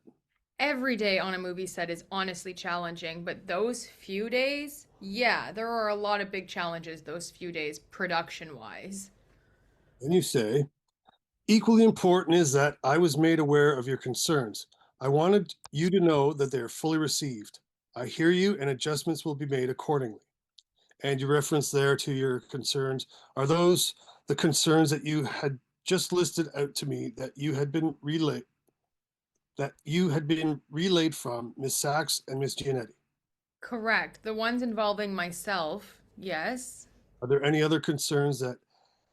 Every day on a movie set is honestly challenging, but those few days, yeah, there are a lot of big challenges those few days, production-wise. And you say, equally important is that I was made aware of your concerns. I wanted you to know that they are fully received. I hear you and adjustments will be made accordingly. And you reference there to your concerns. Are those the concerns that you had just listed out to me that you had been relayed from Miss Sachs and Miss Giannetti? Correct. The ones involving myself, yes. Are there any other concerns that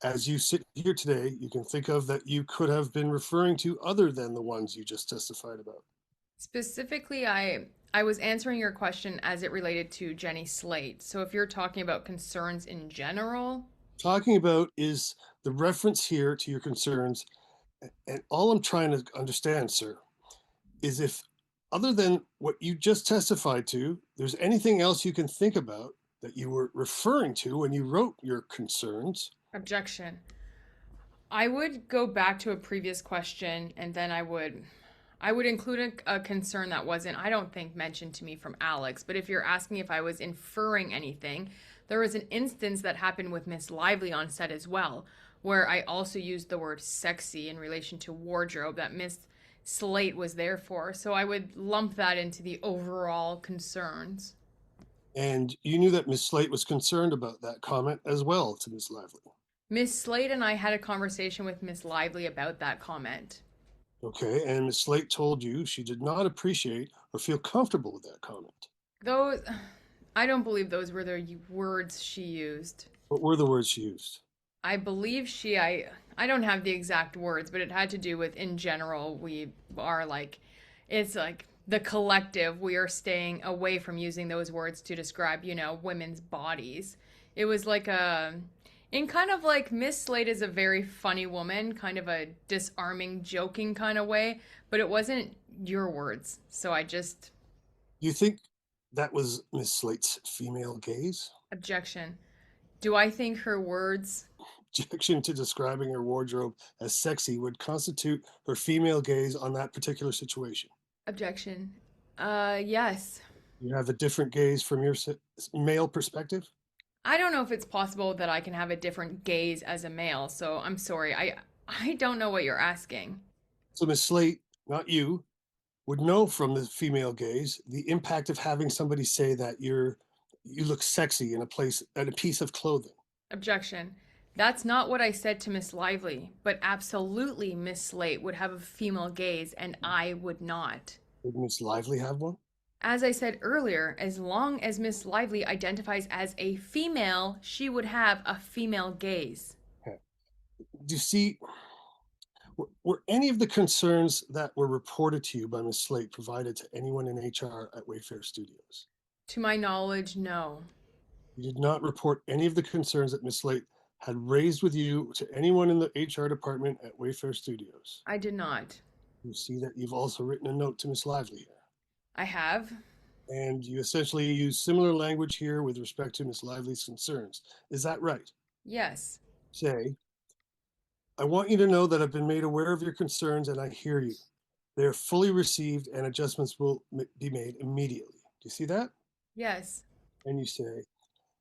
as you sit here today, you can think of that you could have been referring to other than the ones you just testified about? Specifically, I was answering your question as it related to Jenny Slate. So if you're talking about concerns in general, Talking about is the reference here to your concerns. And all I'm trying to understand, sir, is if other than what you just testified to, there's anything else you can think about that you were referring to when you wrote your concerns. objection. I would go back to a previous question and then I would include a concern that wasn't, I don't think, mentioned to me from Alex. But if you're asking if I was inferring anything, there was an instance that happened with Miss Lively on set as well, where I also used the word sexy in relation to wardrobe that Miss Slate was there for. So I would lump that into the overall concerns. And you knew that Miss Slate was concerned about that comment as well to Miss Lively. Miss Slate and I had a conversation with Miss Lively about that comment. Okay, and Miss Slate told you she did not appreciate or feel comfortable with that comment. Those, I don't believe those were the words she used. What were the words she used? I believe I don't have the exact words, but it had to do with in general, we are like, it's like the collective, we are staying away from using those words to describe, women's bodies. It was like in kind of like Miss Slate is a very funny woman, kind of a disarming, joking kind of way, but it wasn't your words. So I just, You think that was Miss Slate's female gaze? objection. Do I think her words, Objection to describing her wardrobe as sexy would constitute her female gaze on that particular situation. objection. Yes. You have a different gaze from your male perspective? I don't know if it's possible that I can have a different gaze as a male, so I'm sorry. I don't know what you're asking. So Miss Slate, not you, would know from the female gaze the impact of having somebody say that you look sexy in a piece of clothing. Objection. That's not what I said to Miss Lively, but absolutely Miss Slate would have a female gaze and I would not. Would Miss Lively have one? As I said earlier, as long as Miss Lively identifies as a female, she would have a female gaze. Okay. Do you see, were any of the concerns that were reported to you by Miss Slate provided to anyone in HR at Wayfair Studios? To my knowledge, no. You did not report any of the concerns that Miss Slate had raised with you to anyone in the HR department at Wayfair Studios. I did not. You see that you've also written a note to Miss Lively here. I have. And you essentially use similar language here with respect to Miss Lively's concerns. Is that right? Yes. Say, I want you to know that I've been made aware of your concerns and I hear you. They are fully received and adjustments will be made immediately. Do you see that? Yes. And you say,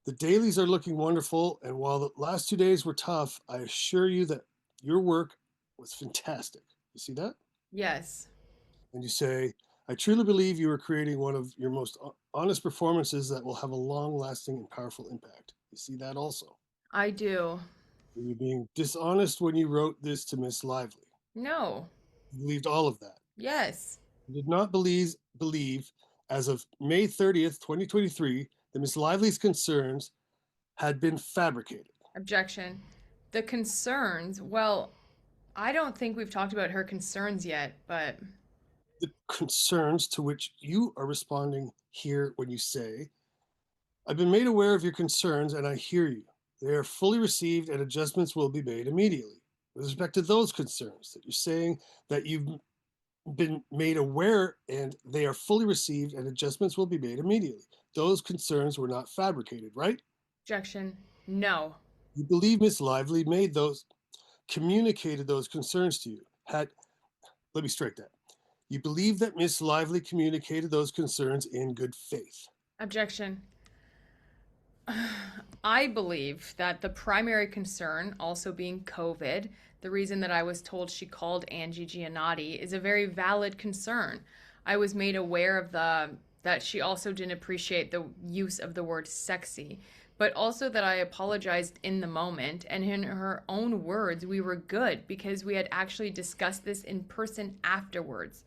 the dailies are looking wonderful, and while the last 2 days were tough, I assure you that your work was fantastic. You see that? Yes. And you say, I truly believe you are creating one of your most honest performances that will have a long lasting and powerful impact. You see that also? I do. Were you being dishonest when you wrote this to Miss Lively? No. You believed all of that. Yes. You did not believe as of May 30th, 2023, that Miss Lively's concerns had been fabricated. Objection. The concerns, well, I don't think we've talked about her concerns yet, but The concerns to which you are responding here when you say, I've been made aware of your concerns and I hear you. They are fully received and adjustments will be made immediately. With respect to those concerns that you're saying that you've been made aware and they are fully received and adjustments will be made immediately. Those concerns were not fabricated, right? objection. No. You believe Miss Lively communicated those concerns to you. Let me strike that. You believe that Miss Lively communicated those concerns in good faith. Objection. I believe that the primary concern, also being COVID, the reason that I was told she called Angie Giannotti, is a very valid concern. I was made aware of that she also didn't appreciate the use of the word sexy, but also that I apologized in the moment, and in her own words, we were good because we had actually discussed this in person afterwards.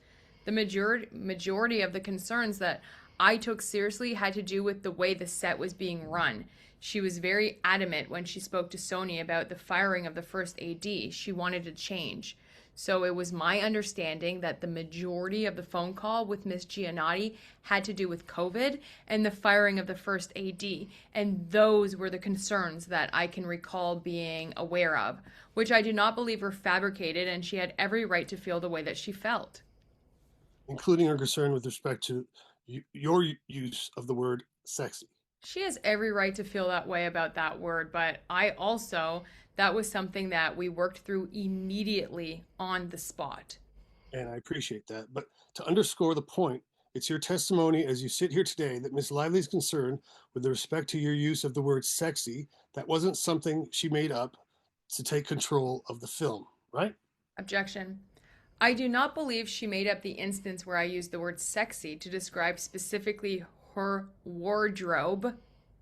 The majority of the concerns that I took seriously had to do with the way the set was being run. She was very adamant when she spoke to Sony about the firing of the first AD. She wanted to change. So it was my understanding that the majority of the phone call with Miss Giannotti had to do with COVID and the firing of the first AD. And those were the concerns that I can recall being aware of, which I do not believe were fabricated, and she had every right to feel the way that she felt. Including her concern with respect to your use of the word sexy. She has every right to feel that way about that word, but that was something that we worked through immediately on the spot. And I appreciate that. But to underscore the point, it's your testimony as you sit here today that Miss Lively's concern with respect to your use of the word sexy, that wasn't something she made up to take control of the film, right? Objection. I do not believe she made up the instance where I used the word sexy to describe specifically her wardrobe.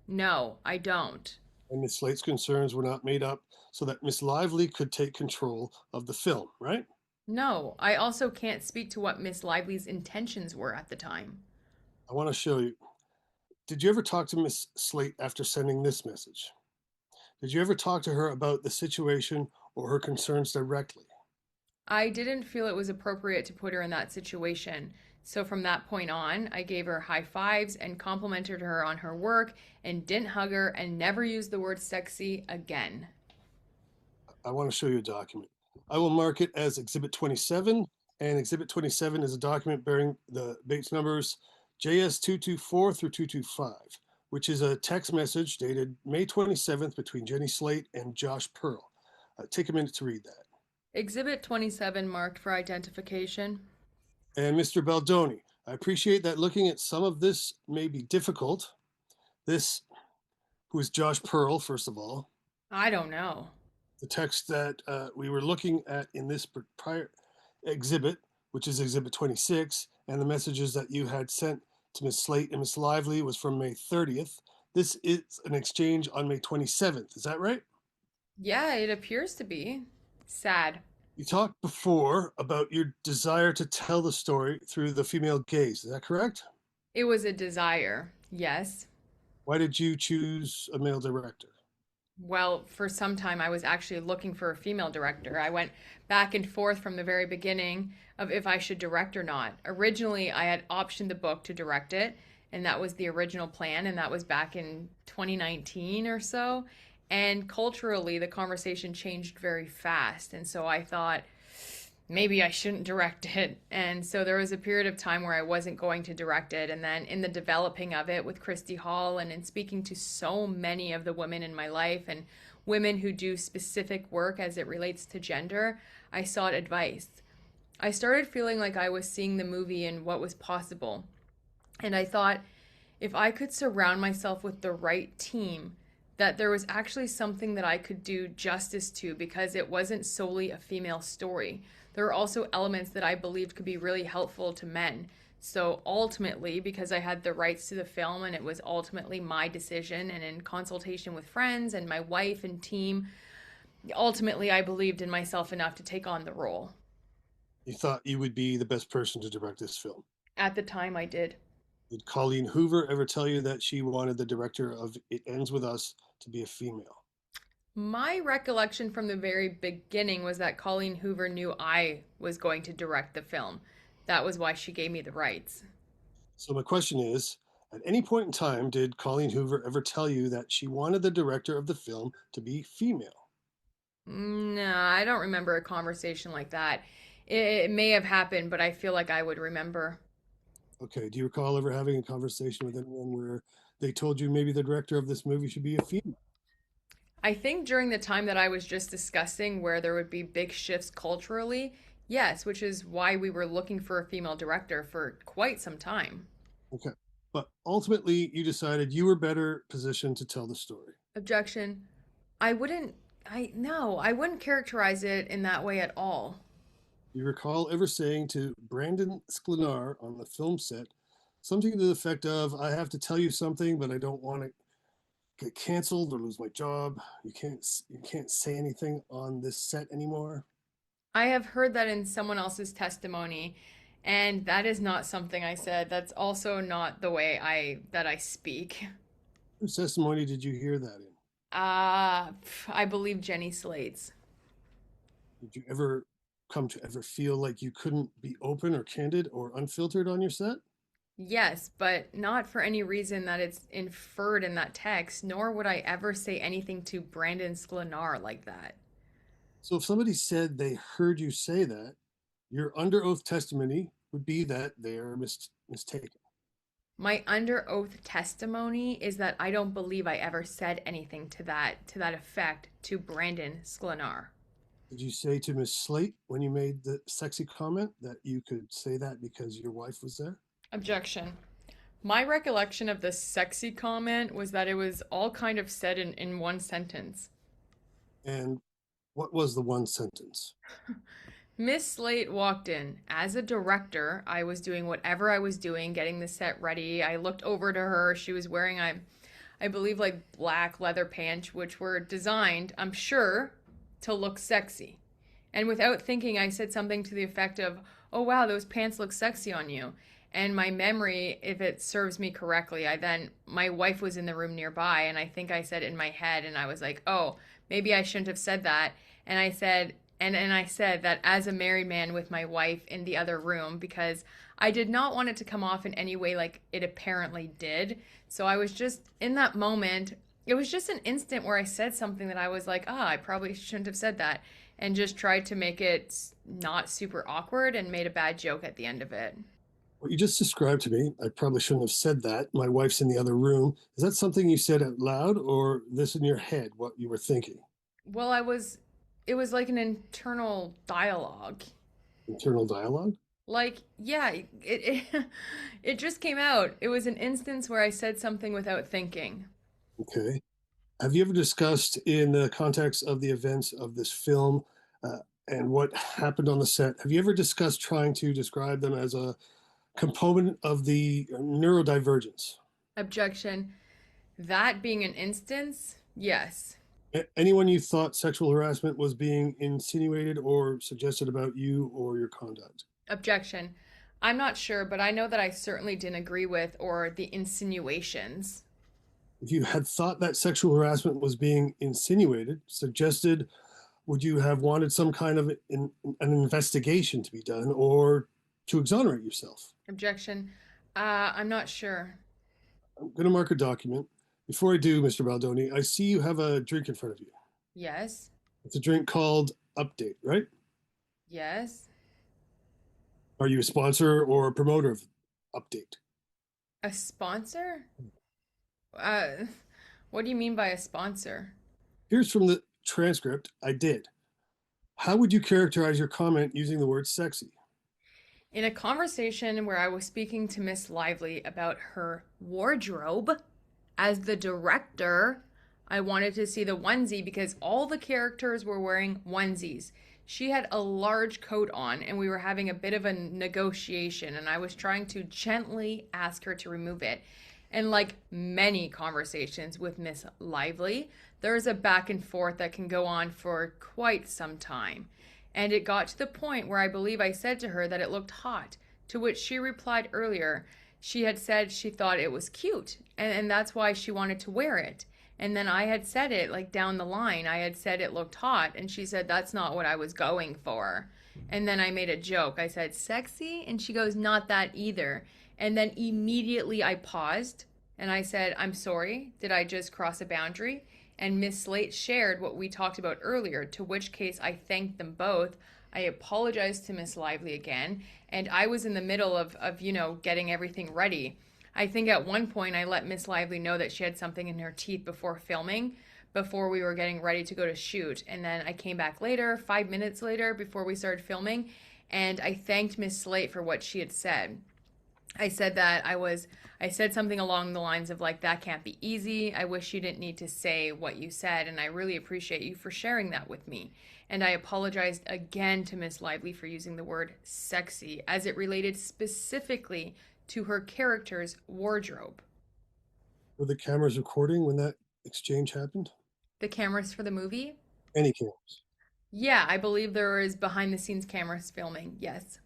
No, I don't. And Miss Slate's concerns were not made up so that Miss Lively could take control of the film, right? No, I also can't speak to what Miss Lively's intentions were at the time. I want to show you. Did you ever talk to Miss Slate after sending this message? Did you ever talk to her about the situation or her concerns directly? I didn't feel it was appropriate to put her in that situation. So from that point on, I gave her high fives and complimented her on her work and didn't hug her and never used the word sexy again. I want to show you a document. I will mark it as Exhibit 27, and Exhibit 27 is a document bearing the Bates numbers JS224 through 225, which is a text message dated May 27th between Jenny Slate and Josh Pearl. Take a minute to read that. Exhibit 27 marked for identification. And Mr. Baldoni, I appreciate that looking at some of this may be difficult. This, who is Josh Pearl, first of all. I don't know. The text that we were looking at in this prior exhibit, which is Exhibit 26, and the messages that you had sent to Ms. Slate and Ms. Lively was from May 30th. This is an exchange on May 27th. Is that right? Yeah, it appears to be. Sad. You talked before about your desire to tell the story through the female gaze. Is that correct? It was a desire, yes. Why did you choose a male director? Well, for some time I was actually looking for a female director. I went back and forth from the very beginning of if I should direct or not. Originally, I had optioned the book to direct it, and that was the original plan, and that was back in 2019 or so. And culturally, the conversation changed very fast. And so I thought, maybe I shouldn't direct it. And so there was a period of time where I wasn't going to direct it. And then in the developing of it with Christy Hall and in speaking to so many of the women in my life and women who do specific work as it relates to gender, I sought advice. I started feeling like I was seeing the movie and what was possible. And I thought, if I could surround myself with the right team, that there was actually something that I could do justice to because it wasn't solely a female story. There were also elements that I believed could be really helpful to men. So ultimately, because I had the rights to the film and it was ultimately my decision and in consultation with friends and my wife and team, ultimately I believed in myself enough to take on the role. You thought you would be the best person to direct this film. At the time, I did. Did Colleen Hoover ever tell you that she wanted the director of It Ends With Us to be a female? My recollection from the very beginning was that Colleen Hoover knew I was going to direct the film. That was why she gave me the rights. So my question is, at any point in time, did Colleen Hoover ever tell you that she wanted the director of the film to be female? No, I don't remember a conversation like that. It may have happened, but I feel like I would remember. Okay, do you recall ever having a conversation with anyone where they told you maybe the director of this movie should be a female? I think during the time that I was just discussing where there would be big shifts culturally, yes, which is why we were looking for a female director for quite some time. Okay, but ultimately you decided you were better positioned to tell the story. Objection. I wouldn't, no, I wouldn't characterize it in that way at all. Do you recall ever saying to Brandon Sklenar on the film set something to the effect of, I have to tell you something, but I don't want to get canceled or lose my job. You can't say anything on this set anymore. I have heard that in someone else's testimony, and that is not something I said. That's also not the way I speak. Whose testimony did you hear that in? I believe Jenny Slate's. Did you ever come to ever feel like you couldn't be open or candid or unfiltered on your set? Yes, but not for any reason that it's inferred in that text, nor would I ever say anything to Brandon Sklenar like that. So if somebody said they heard you say that, your under oath testimony would be that they're mistaken. My under oath testimony is that I don't believe I ever said anything to that effect to Brandon Sklenar. Did you say to Miss Slate when you made the sexy comment that you could say that because your wife was there? Objection. My recollection of the sexy comment was that it was all kind of said in one sentence. And what was the one sentence? Miss Slate walked in. As a director, I was doing whatever I was doing, getting the set ready. I looked over to her. She was wearing, I believe, like black leather pants, which were designed, I'm sure, to look sexy. And without thinking, I said something to the effect of, "Oh wow, those pants look sexy on you." And my memory, if it serves me correctly, my wife was in the room nearby, and I think I said in my head, and I was like, "Oh, maybe I shouldn't have said that." And I said, and I said that as a married man with my wife in the other room because I did not want it to come off in any way like it apparently did. So I was just in that moment, it was just an instant where I said something that I was like, I probably shouldn't have said that, and just tried to make it not super awkward and made a bad joke at the end of it. What you just described to me, I probably shouldn't have said that. My wife's in the other room. Is that something you said out loud or this in your head, what you were thinking? Well, it was like an internal dialogue. Internal dialogue? Like, yeah, it just came out. It was an instance where I said something without thinking. Okay. Have you ever discussed, in the context of the events of this film uh, and what happened on the set, have you ever discussed trying to describe them as a component of the neurodivergence? Objection. That being an instance, yes. Anyone you thought sexual harassment was being insinuated or suggested about you or your conduct? Objection. I'm not sure, but I know that I certainly didn't agree with or the insinuations. If you had thought that sexual harassment was being insinuated, suggested, would you have wanted some kind of an investigation to be done or to exonerate yourself? Objection. I'm not sure. I'm going to mark a document. Before I do, Mr. Baldoni, I see you have a drink in front of you. Yes. It's a drink called Update, right? Yes. Are you a sponsor or a promoter of Update? A sponsor? Uh, what do you mean by a sponsor? Here's from the transcript. I did. How would you characterize your comment using the word sexy? In a conversation where I was speaking to Miss Lively about her wardrobe, as the director, I wanted to see the onesie because all the characters were wearing onesies. She had a large coat on, and we were having a bit of a negotiation, and I was trying to gently ask her to remove it. And like many conversations with Miss Lively, there's a back and forth that can go on for quite some time. And it got to the point where I believe I said to her that it looked hot, to which she replied earlier. She had said she thought it was cute, and that's why she wanted to wear it. And then I had said it like down the line. I had said it looked hot, and she said that's not what I was going for. And then I made a joke. I said sexy, and she goes, not that either. And then immediately I paused and I said, I'm sorry. Did I just cross a boundary? And Miss Slate shared what we talked about earlier, to which case I thanked them both. I apologized to Miss Lively again, and I was in the middle of getting everything ready. I think at one point I let Miss Lively know that she had something in her teeth before filming, before we were getting ready to go to shoot. And then I came back later, 5 minutes later, before we started filming, and I thanked Miss Slate for what she had said. I said that I said something along the lines of like, that can't be easy. I wish you didn't need to say what you said, and I really appreciate you for sharing that with me. And I apologized again to Miss Lively for using the word sexy as it related specifically to her character's wardrobe. Were the cameras recording when that exchange happened? The cameras for the movie? Any cameras? Yeah, I believe there is behind the scenes cameras filming. Yes,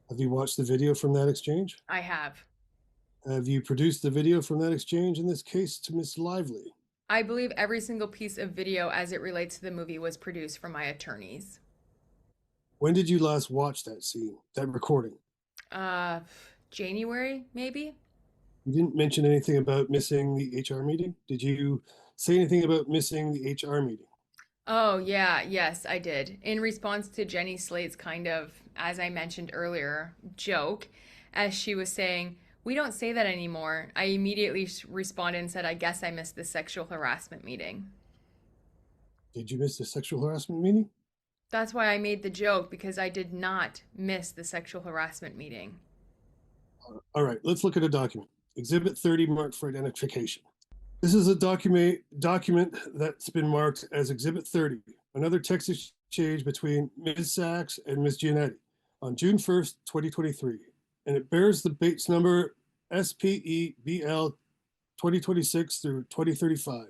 Have you watched the video from that exchange? I have. Have you produced the video from that exchange, in this case, to Miss Lively? I believe every single piece of video as it relates to the movie was produced from my attorneys. When did you last watch that scene, that recording? Uh, January, maybe? You didn't mention anything about missing the HR meeting. Did you say anything about missing the HR meeting? Oh, yeah, yes, I did. In response to Jenny Slate's kind of, as I mentioned earlier, joke, as she was saying, we don't say that anymore, I immediately responded and said, I guess I missed the sexual harassment meeting. Did you miss the sexual harassment meeting? That's why I made the joke, because I did not miss the sexual harassment meeting. All right, let's look at a document. Exhibit 30 marked for identification. This is a document that's been marked as Exhibit 30, another text exchange between Ms. Sachs and Ms. Giannetti on June 1st, 2023, and it bears the Bates number SPEBL 2026 through 2035.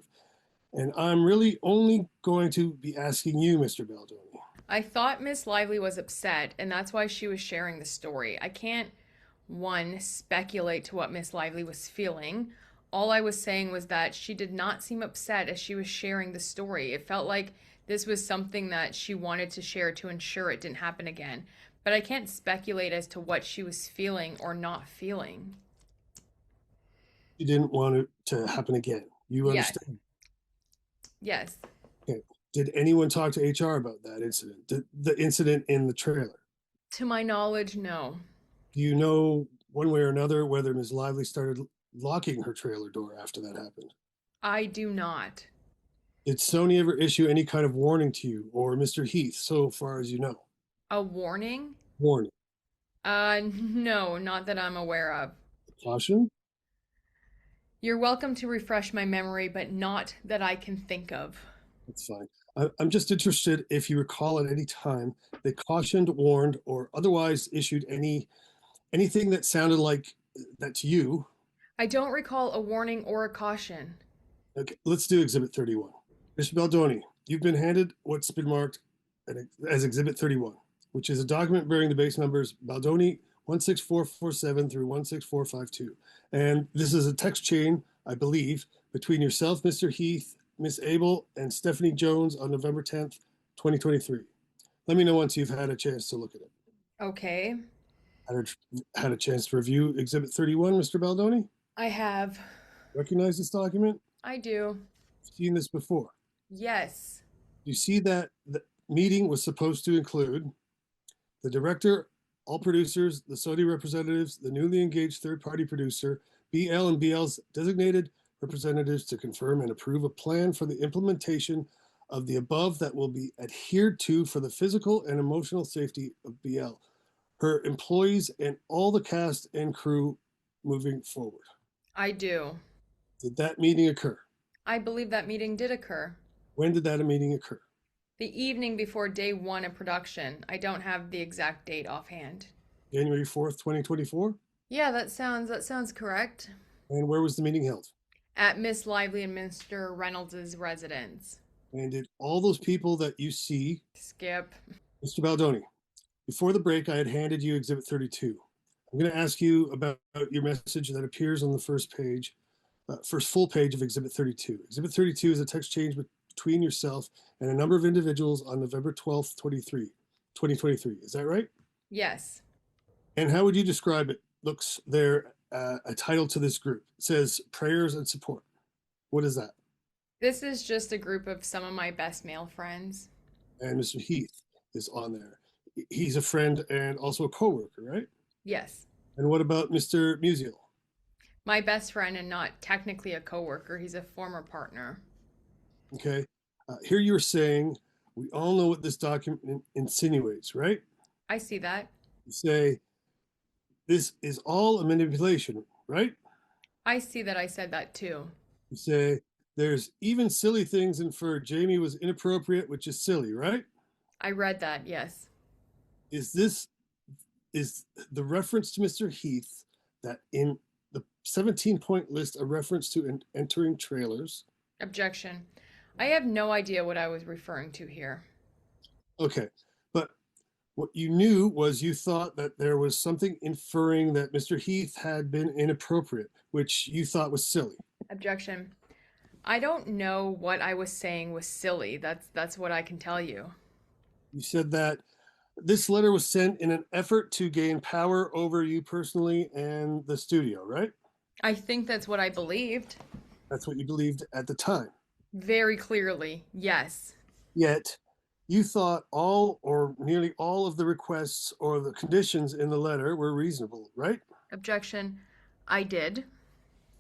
And I'm really only going to be asking you, Mr. Baldoni. I thought Miss Lively was upset, and that's why she was sharing the story. I can't, one, speculate to what Miss Lively was feeling. All I was saying was that she did not seem upset as she was sharing the story. It felt like this was something that she wanted to share to ensure it didn't happen again. But I can't speculate as to what she was feeling or not feeling. You didn't want it to happen again. You Yes. understand? Yes. Okay. Did anyone talk to HR about that incident? The incident in the trailer? To my knowledge, no. Do you know one way or another whether Ms. Lively started locking her trailer door after that happened? I do not. Did Sony ever issue any kind of warning to you or Mr. Heath, so far as you know? A warning? Warning. No, not that I'm aware of. Caution? You're welcome to refresh my memory, but not that I can think of. That's fine. I'm just interested if you recall at any time they cautioned, warned, or otherwise issued anything that sounded like that to you. I don't recall a warning or a caution. Okay, let's do Exhibit 31. Mr. Baldoni, you've been handed what's been marked as Exhibit 31, which is a document bearing the base numbers Baldoni 16447 through 16452. And this is a text chain, I believe, between yourself, Mr. Heath, Miss Abel, and Stephanie Jones on November 10th, 2023. Let me know once you've had a chance to look at it. Okay. Had a chance to review Exhibit 31, Mr. Baldoni? I have. Recognize this document? I do. Seen this before. Yes. You see that the meeting was supposed to include the director, all producers, the Saudi representatives, the newly engaged third-party producer, BL and BL's designated representatives to confirm and approve a plan for the implementation of the above that will be adhered to for the physical and emotional safety of BL, her employees, and all the cast and crew moving forward. I do. Did that meeting occur? I believe that meeting did occur. When did that meeting occur? The evening before day one of production. I don't have the exact date offhand. January 4th, 2024? Yeah, that sounds correct. And where was the meeting held? At Miss Lively and Mr. Reynolds' residence. And did all those people that you see, Skip. Mr. Baldoni, before the break, I had handed you Exhibit 32. I'm going to ask you about your message that appears on the first page, first full page of Exhibit 32. Exhibit 32 is a text change between yourself and a number of individuals on November 12th, 2023. Is that right? Yes. And how would you describe it? Looks there a title to this group. It says Prayers and Support. What is that? This is just a group of some of my best male friends. And Mr. Heath is on there. He's a friend and also a coworker, right? Yes. And what about Mr. Musial? My best friend and not technically a coworker. He's a former partner. Okay. Here you're saying, we all know what this document insinuates, right? I see that. You say, this is all a manipulation, right? I see that I said that too. You say, there's even silly things inferred. Jamie was inappropriate, which is silly, right? I read that, yes. Is the reference to Mr. Heath that in the 17-point list a reference to entering trailers? Objection. I have no idea what I was referring to here. Okay, but what you knew was you thought that there was something inferring that Mr. Heath had been inappropriate, which you thought was silly. Objection. I don't know what I was saying was silly. That's what I can tell you. You said that this letter was sent in an effort to gain power over you personally and the studio, right? I think that's what I believed. That's what you believed at the time. Very clearly, yes. Yet, you thought all or nearly all of the requests or the conditions in the letter were reasonable, right? Objection. I did.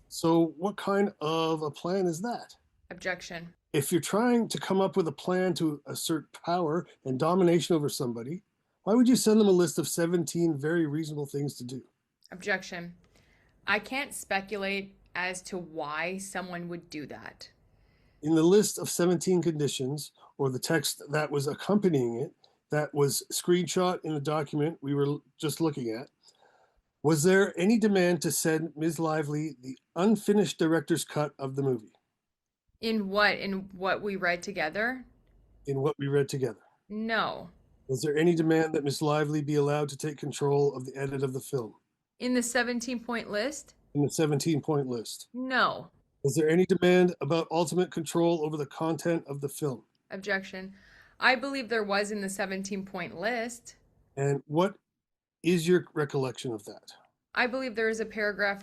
So what kind of a plan is that? Objection. If you're trying to come up with a plan to assert power and domination over somebody, why would you send them a list of 17 very reasonable things to do? Objection. I can't speculate as to why someone would do that. In the list of 17 conditions, or the text that was accompanying it, that was screenshot in the document we were just looking at, was there any demand to send Ms. Lively the unfinished director's cut of the movie? In what? In what we read together? In what we read together? No. Was there any demand that Ms. Lively be allowed to take control of the edit of the film? In the 17-point list? In the 17-point list? No. Was there any demand about ultimate control over the content of the film? Objection. I believe there was in the 17-point list. And what is your recollection of that? I believe there is a paragraph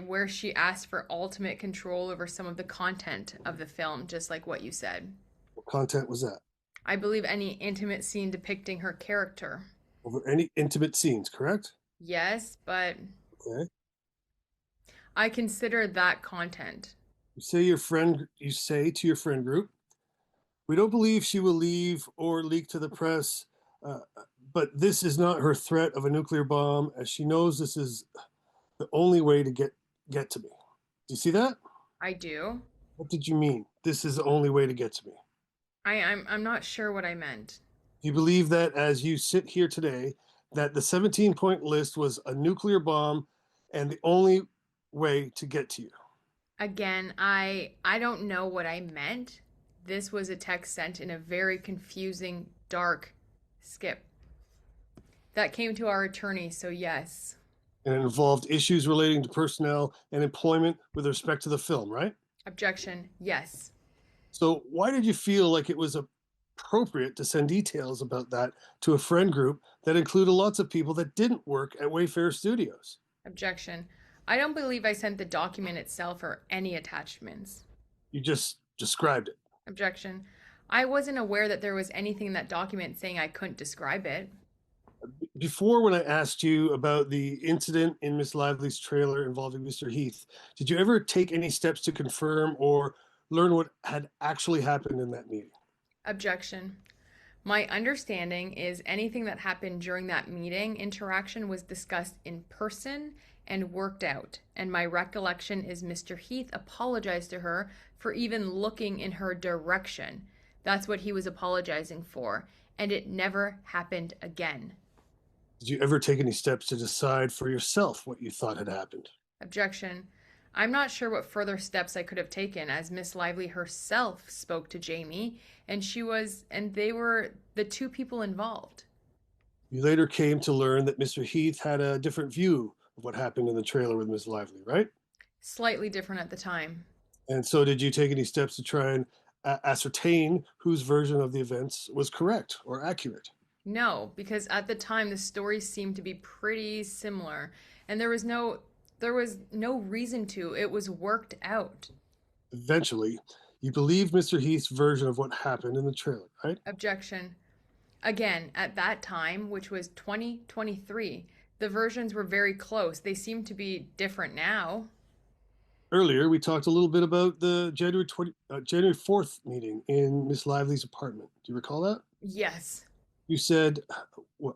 where she asked for ultimate control over some of the content of the film, just like what you said. What content was that? I believe any intimate scene depicting her character. Over any intimate scenes, correct? Yes, but Okay. I consider that content. You say to your friend group, we don't believe she will leave or leak to the press, but this is not her threat of a nuclear bomb, as she knows this is the only way to get to me. Do you see that? I do. What did you mean? This is the only way to get to me. I'm not sure what I meant. Do you believe that as you sit here today, that the 17-point list was a nuclear bomb and the only way to get to you? Again, I don't know what I meant. This was a text sent in a very confusing, dark skip. That came to our attorney, so yes. And it involved issues relating to personnel and employment with respect to the film, right? Objection, yes. So why did you feel like it was appropriate to send details about that to a friend group that included lots of people that didn't work at Wayfair Studios? Objection. I don't believe I sent the document itself or any attachments. You just described it. Objection. I wasn't aware that there was anything in that document saying I couldn't describe it. Before, when I asked you about the incident in Miss Lively's trailer involving Mr. Heath, did you ever take any steps to confirm or learn what had actually happened in that meeting? Objection. My understanding is anything that happened during that meeting interaction was discussed in person and worked out. And my recollection is Mr. Heath apologized to her for even looking in her direction. That's what he was apologizing for. And it never happened again. Did you ever take any steps to decide for yourself what you thought had happened? Objection. I'm not sure what further steps I could have taken, as Miss Lively herself spoke to Jamie, and they were the two people involved. You later came to learn that Mr. Heath had a different view of what happened in the trailer with Miss Lively, right? Slightly different at the time. And so, did you take any steps to try and ascertain whose version of the events was correct or accurate? No, because at the time the stories seemed to be pretty similar, and there was no reason to. It was worked out. Eventually, you believed Mr. Heath's version of what happened in the trailer, right? Objection. Again, at that time, which was 2023, the versions were very close. They seem to be different now. Earlier, we talked a little bit about the January 4th meeting in Miss Lively's apartment. Do you recall that? Yes, You said,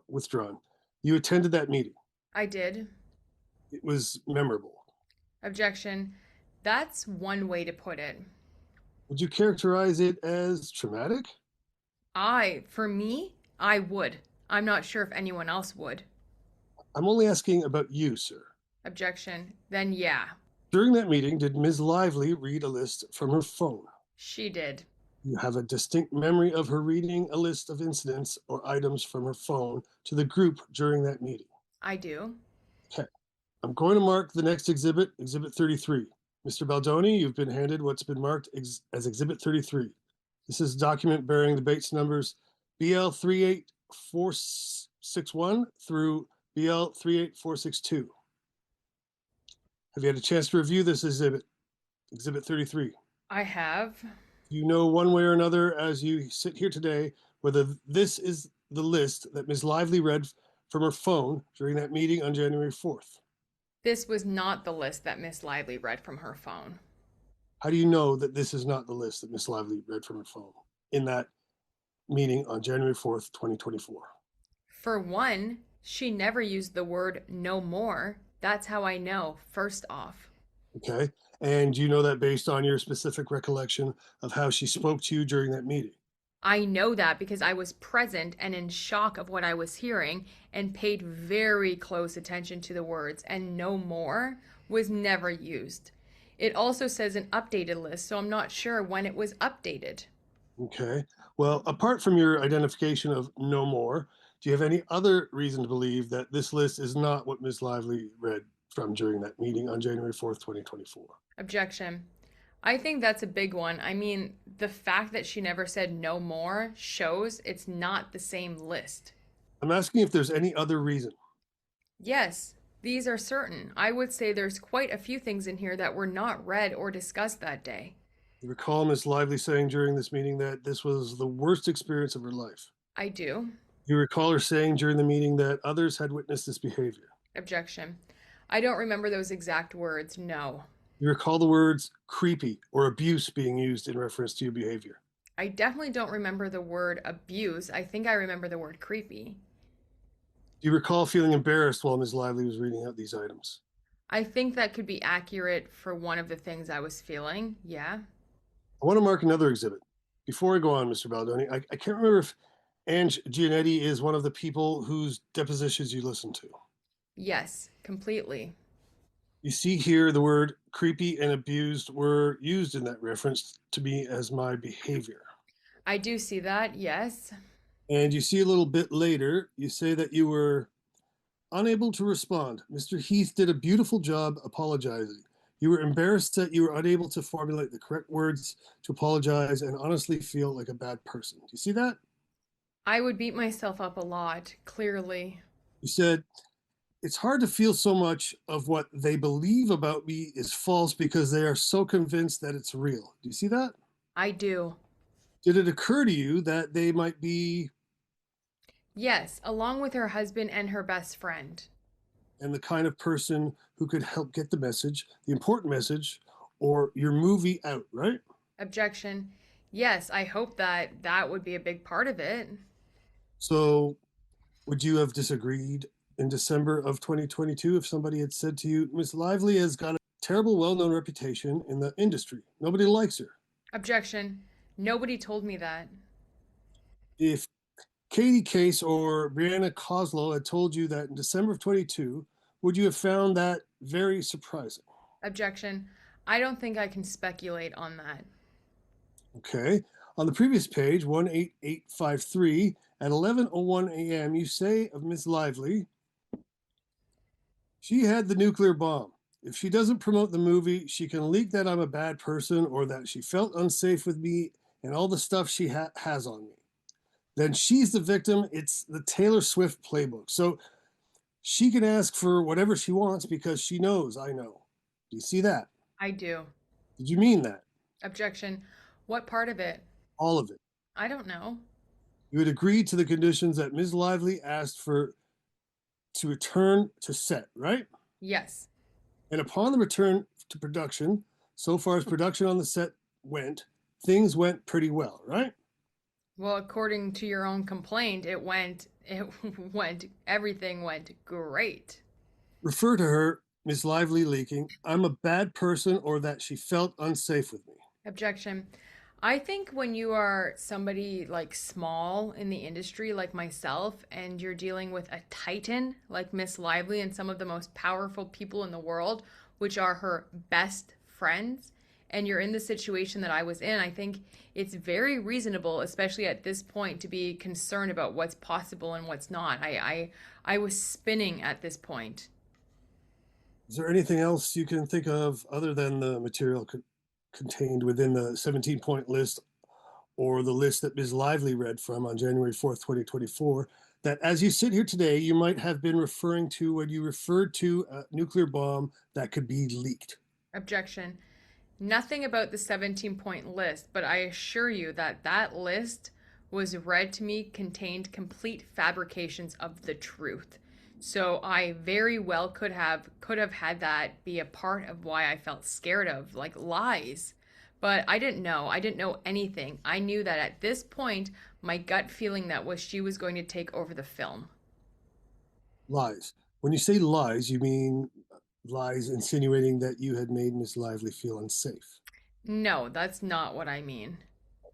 withdrawn. You attended that meeting. I did. It was memorable. Objection. That's one way to put it. Would you characterize it as traumatic? For me, I would. I'm not sure if anyone else would. I'm only asking about you, sir. Objection. Then yeah, During that meeting, did Ms. Lively read a list from her phone? she did. You have a distinct memory of her reading a list of incidents or items from her phone to the group during that meeting. I do. Okay. I'm going to mark the next exhibit, Exhibit 33. Mr. Baldoni, you've been handed what's been marked as Exhibit 33. This is a document bearing the Bates numbers BL 38461 through BL 38462. Have you had a chance to review this exhibit, Exhibit 33? I have. You know one way or another as you sit here today whether this is the list that Ms. Lively read from her phone during that meeting on January 4th. This was not the list that Miss Lively read from her phone. How do you know that this is not the list that Ms. Lively read from her phone in that meeting on January 4th, 2024? For one, she never used the word no more. That's how I know, first off. Okay. And you know that based on your specific recollection of how she spoke to you during that meeting. I know that because I was present and in shock of what I was hearing and paid very close attention to the words, and no more was never used. It also says an updated list, so I'm not sure when it was updated. Okay. Well, apart from your identification of no more, do you have any other reason to believe that this list is not what Ms. Lively read from during that meeting on January 4th, 2024? Objection. I think that's a big one. I mean, the fact that she never said no more shows it's not the same list. I'm asking if there's any other reason. Yes, these are certain. I would say there's quite a few things in here that were not read or discussed that day. You recall Ms. Lively saying during this meeting that this was the worst experience of her life. I do. You recall her saying during the meeting that others had witnessed this behavior. Objection. I don't remember those exact words, no. You recall the words creepy or abuse being used in reference to your behavior. I definitely don't remember the word abuse. I think I remember the word creepy. Do you recall feeling embarrassed while Ms. Lively was reading out these items? I think that could be accurate for one of the things I was feeling, yeah. I want to mark another exhibit. Before I go on, Mr. Baldoni, I can't remember if Ange Gianetti is one of the people whose depositions you listened to. Yes, completely. You see here the word creepy and abused were used in that reference to me as my behavior. I do see that, yes. And you see a little bit later, you say that you were unable to respond. Mr. Heath did a beautiful job apologizing. You were embarrassed that you were unable to formulate the correct words to apologize and honestly feel like a bad person. Do you see that? I would beat myself up a lot, clearly. You said it's hard to feel so much of what they believe about me is false because they are so convinced that it's real. Do you see that? I do. Did it occur to you that they might be Yes, along with her husband and her best friend. and the kind of person who could help get the message, the important message, or your movie out, right? Objection. Yes, I hope that that would be a big part of it. So, would you have disagreed in December of 2022 if somebody had said to you, Miss Lively has got a terrible, well known reputation in the industry? Nobody likes her. Objection. Nobody told me that. If Katie Case or Brianna Coslow had told you that in December of 22, would you have found that very surprising? Objection. I don't think I can speculate on that. Okay. On the previous page, 18853, at 11:01 a.m., you say of Miss Lively, she had the nuclear bomb. If she doesn't promote the movie, she can leak that I'm a bad person or that she felt unsafe with me and all the stuff she has on me. Then she's the victim. It's the Taylor Swift playbook. So she can ask for whatever she wants because she knows I know. Do you see that? I do. Did you mean that? Objection. What part of it? All of it. I don't know. You would agree to the conditions that Ms. Lively asked for to return to set, right? Yes. And upon the return to production, so far as production on the set went, things went pretty well, right? Well, according to your own complaint, everything went great. Refer to her, Miss Lively leaking, I'm a bad person or that she felt unsafe with me. Objection. I think when you are somebody like small in the industry like myself and you're dealing with a titan like Miss Lively and some of the most powerful people in the world, which are her best friends, and you're in the situation that I was in, I think it's very reasonable, especially at this point, to be concerned about what's possible and what's not. I was spinning at this point. Is there anything else you can think of other than the material contained within the 17-point list or the list that Ms. Lively read from on January 4th, 2024, that as you sit here today, you might have been referring to when you referred to a nuclear bomb that could be leaked? Objection. Nothing about the 17-point list, but I assure you that that list was read to me contained complete fabrications of the truth. So I very well could have had that be a part of why I felt scared of like lies. But I didn't know. I didn't know anything. I knew that at this point my gut feeling that was she was going to take over the film. Lies. When you say lies, you mean lies insinuating that you had made Ms. Lively feel unsafe. No, that's not what I mean.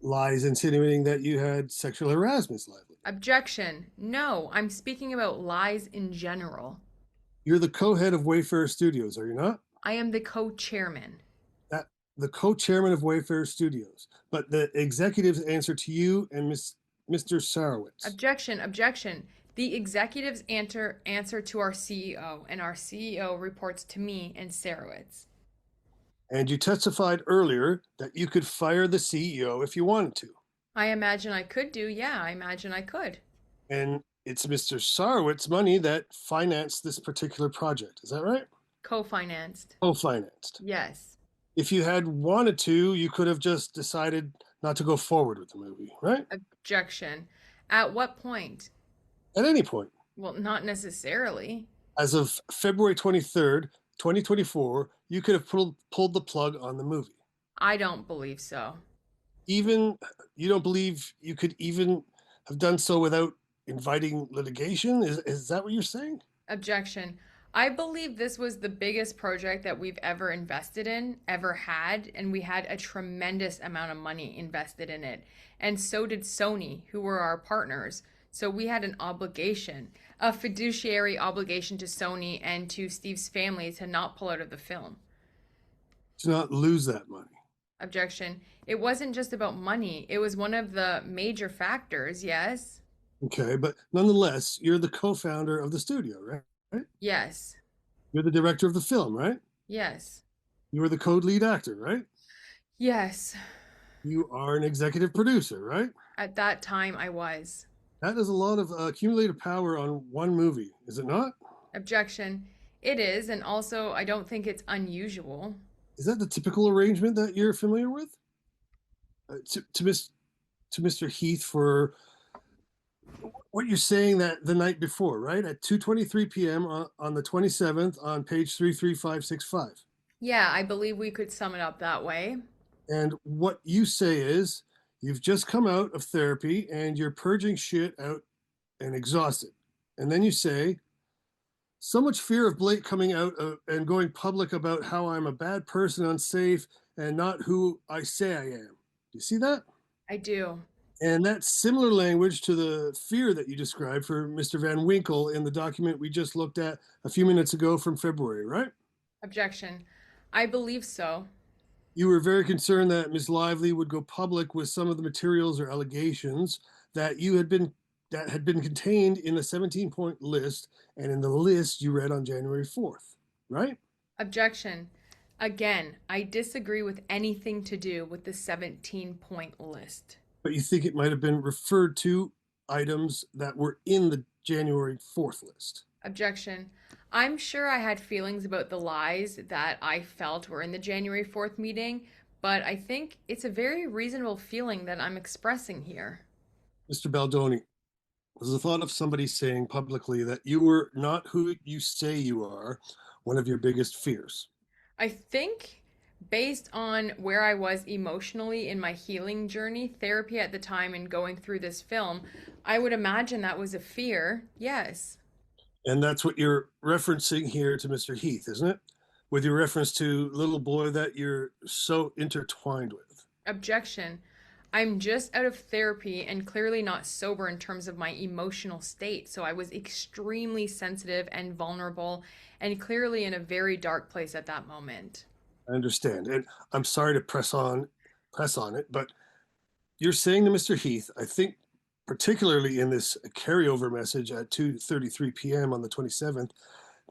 Lies insinuating that you had sexually harassed Ms. Lively. Objection. No, I'm speaking about lies in general. You're the co-head of Wayfarer Studios, are you not? I am the co-chairman. That the co-chairman of Wayfarer Studios, but the executives answer to you and Mr. Sarowitz. Objection, objection. The executives answer to our CEO, and our CEO reports to me and Sarowitz. And you testified earlier that you could fire the CEO if you wanted to. I imagine I could do, yeah, I imagine I could. And it's Mr. Sarowitz's money that financed this particular project. Is that right? Co-financed. Co-financed. Yes. If you had wanted to, you could have just decided not to go forward with the movie, right? Objection. At what point? At any point. Well, not necessarily. As of February 23rd, 2024, you could have pulled the plug on the movie. I don't believe so. Even you don't believe you could even have done so without inviting litigation? Is that what you're saying? Objection. I believe this was the biggest project that we've ever invested in, ever had, and we had a tremendous amount of money invested in it. And so did Sony, who were our partners. So we had an obligation, a fiduciary obligation to Sony and to Steve's family to not pull out of the film. To not lose that money. Objection. It wasn't just about money. It was one of the major factors, yes? Okay, but nonetheless, you're the co-founder of the studio, right? Yes. You're the director of the film, right? Yes. You were the co-lead actor, right? Yes. You are an executive producer, right? At that time, I was. That is a lot of accumulated power on one movie, is it not? Objection. It is, and also I don't think it's unusual. Is that the typical arrangement that you're familiar with? To Mr. Heath for what you're saying that the night before, right? At 2:23 p.m. On the 27th on page 33565. Yeah, I believe we could sum it up that way. And what you say is you've just come out of therapy and you're purging shit out and exhausted. And then you say, so much fear of Blake coming out and going public about how I'm a bad person, unsafe, and not who I say I am. Do you see that? I do. And that's similar language to the fear that you described for Mr. Van Winkle in the document we just looked at a few minutes ago from February, right? Objection. I believe so. You were very concerned that Ms. Lively would go public with some of the materials or allegations that had been contained in the 17-point list and in the list you read on January 4th, right? Objection. Again, I disagree with anything to do with the 17-point list. But you think it might have been referred to items that were in the January 4th list. Objection. I'm sure I had feelings about the lies that I felt were in the January 4th meeting, but I think it's a very reasonable feeling that I'm expressing here. Mr. Baldoni, was the thought of somebody saying publicly that you were not who you say you are one of your biggest fears? I think based on where I was emotionally in my healing journey, therapy at the time, and going through this film, I would imagine that was a fear. Yes. And that's what you're referencing here to Mr. Heath, isn't it? With your reference to little boy that you're so intertwined with. Objection. I'm just out of therapy and clearly not sober in terms of my emotional state. So I was extremely sensitive and vulnerable and clearly in a very dark place at that moment. I understand. And I'm sorry to press on it, but you're saying to Mr. Heath, I think particularly in this carryover message at 2:33 p.m. on the 27th,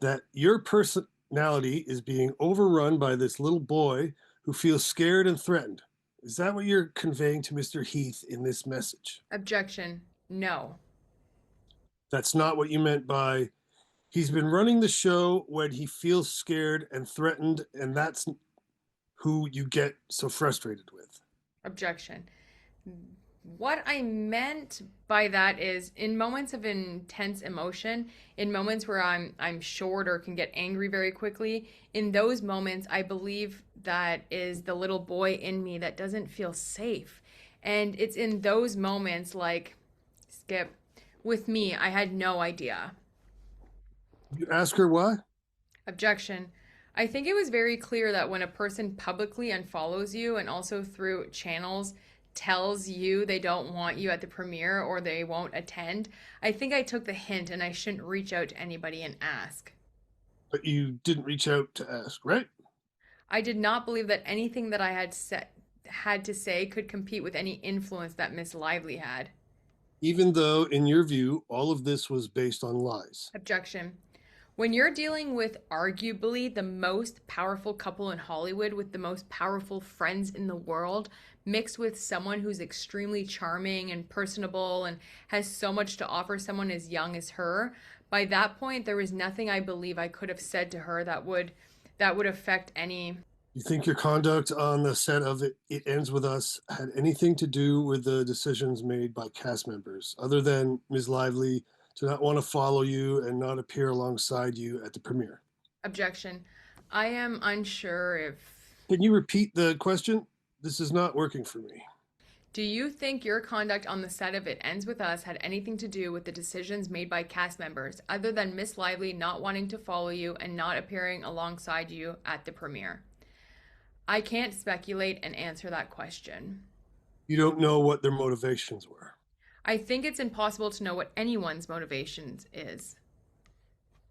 that your personality is being overrun by this little boy who feels scared and threatened. Is that what you're conveying to Mr. Heath in this message? Objection. No. That's not what you meant by he's been running the show when he feels scared and threatened, and that's who you get so frustrated with. Objection. What I meant by that is in moments of intense emotion, in moments where I'm short or can get angry very quickly, in those moments I believe that is the little boy in me that doesn't feel safe. And it's in those moments like Skip, with me, I had no idea. You ask her why? Objection. I think it was very clear that when a person publicly unfollows you and also through channels tells you they don't want you at the premiere or they won't attend, I think I took the hint and I shouldn't reach out to anybody and ask. But you didn't reach out to ask, right? I did not believe that anything that I had to say could compete with any influence that Miss Lively had. Even though, in your view, all of this was based on lies. Objection. When you're dealing with arguably the most powerful couple in Hollywood with the most powerful friends in the world, mixed with someone who's extremely charming and personable and has so much to offer someone as young as her, by that point there was nothing I believe I could have said to her that would affect any. You think your conduct on the set of It Ends With Us had anything to do with the decisions made by cast members, other than Ms. Lively to not want to follow you and not appear alongside you at the premiere? Objection. I am unsure if. Can you repeat the question? This is not working for me. Do you think your conduct on the set of It Ends With Us had anything to do with the decisions made by cast members, other than Miss Lively not wanting to follow you and not appearing alongside you at the premiere? I can't speculate and answer that question. You don't know what their motivations were. I think it's impossible to know what anyone's motivations is.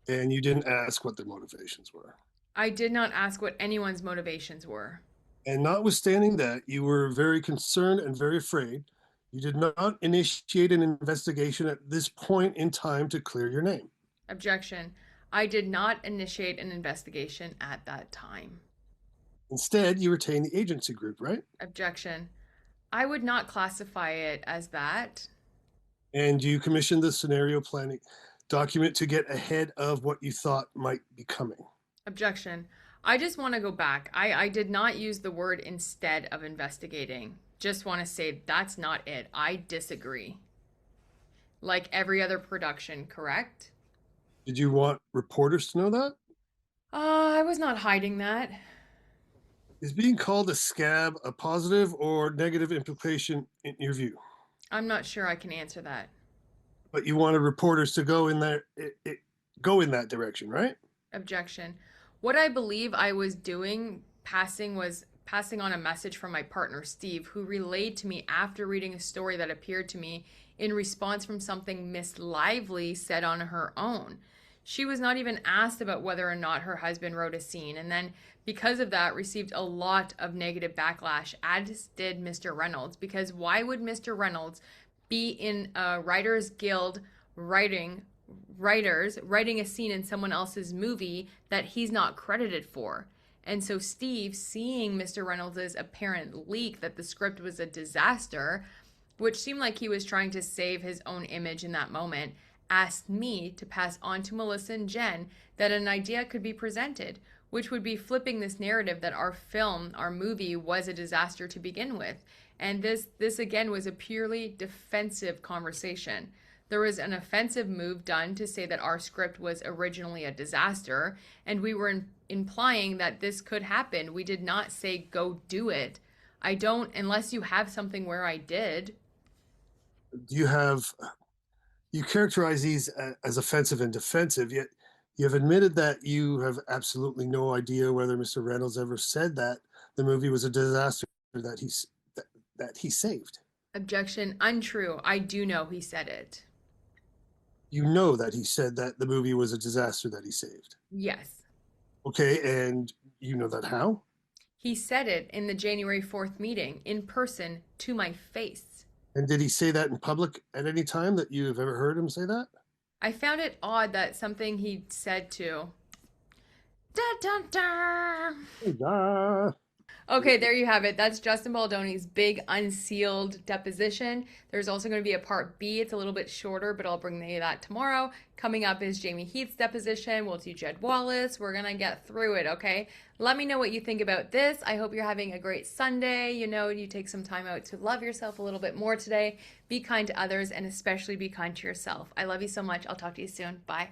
And you didn't ask what their motivations were. I did not ask what anyone's motivations were. And notwithstanding that, you were very concerned and very afraid. You did not initiate an investigation at this point in time to clear your name. Objection. I did not initiate an investigation at that time. Instead, you retained the agency group, right? Objection. I would not classify it as that. And you commissioned the scenario planning. document to get ahead of what you thought might be coming. Objection. I just want to go back. I did not use the word instead of investigating. Just want to say that's not it. I disagree. Like every other production, correct? Did you want reporters to know that? I was not hiding that. Is being called a SCAB a positive or negative implication in your view? I'm not sure I can answer that. But you wanted reporters to go in that direction, right? Objection. What I believe I was doing was passing on a message from my partner Steve, who relayed to me after reading a story that appeared to me in response from something Miss Lively said on her own. She was not even asked about whether or not her husband wrote a scene, and then because of that received a lot of negative backlash, as did Mr. Reynolds, because why would Mr. Reynolds be in a Writers Guild writing a scene in someone else's movie that he's not credited for? And so Steve, seeing Mr. Reynolds' apparent leak that the script was a disaster, which seemed like he was trying to save his own image in that moment, asked me to pass on to Melissa and Jen that an idea could be presented, which would be flipping this narrative that our movie, was a disaster to begin with. And this again was a purely defensive conversation. There was an offensive move done to say that our script was originally a disaster, and we were implying that this could happen. We did not say go do it. I don't, unless you have something where I did. You characterize these as offensive and defensive, yet you have admitted that you have absolutely no idea whether Mr. Reynolds ever said that the movie was a disaster that he saved. Objection. Untrue. I do know he said it. You know that he said that the movie was a disaster that he saved. Yes. Okay, and you know that how? He said it in the January 4th meeting in person to my face. And did he say that in public at any time that you have ever heard him say that? I found it odd that something he said to. Da, da, da. Ah. Okay, there you have it. That's Justin Baldoni's big unsealed deposition. There's also going to be a part B. It's a little bit shorter, but I'll bring you that tomorrow. Coming up is Jamie Heath's deposition. We'll do Jed Wallace. We're going to get through it, okay? Let me know what you think about this. I hope you're having a great Sunday. You know, you take some time out to love yourself a little bit more today. Be kind to others, and especially be kind to yourself. I love you so much. I'll talk to you soon. Bye.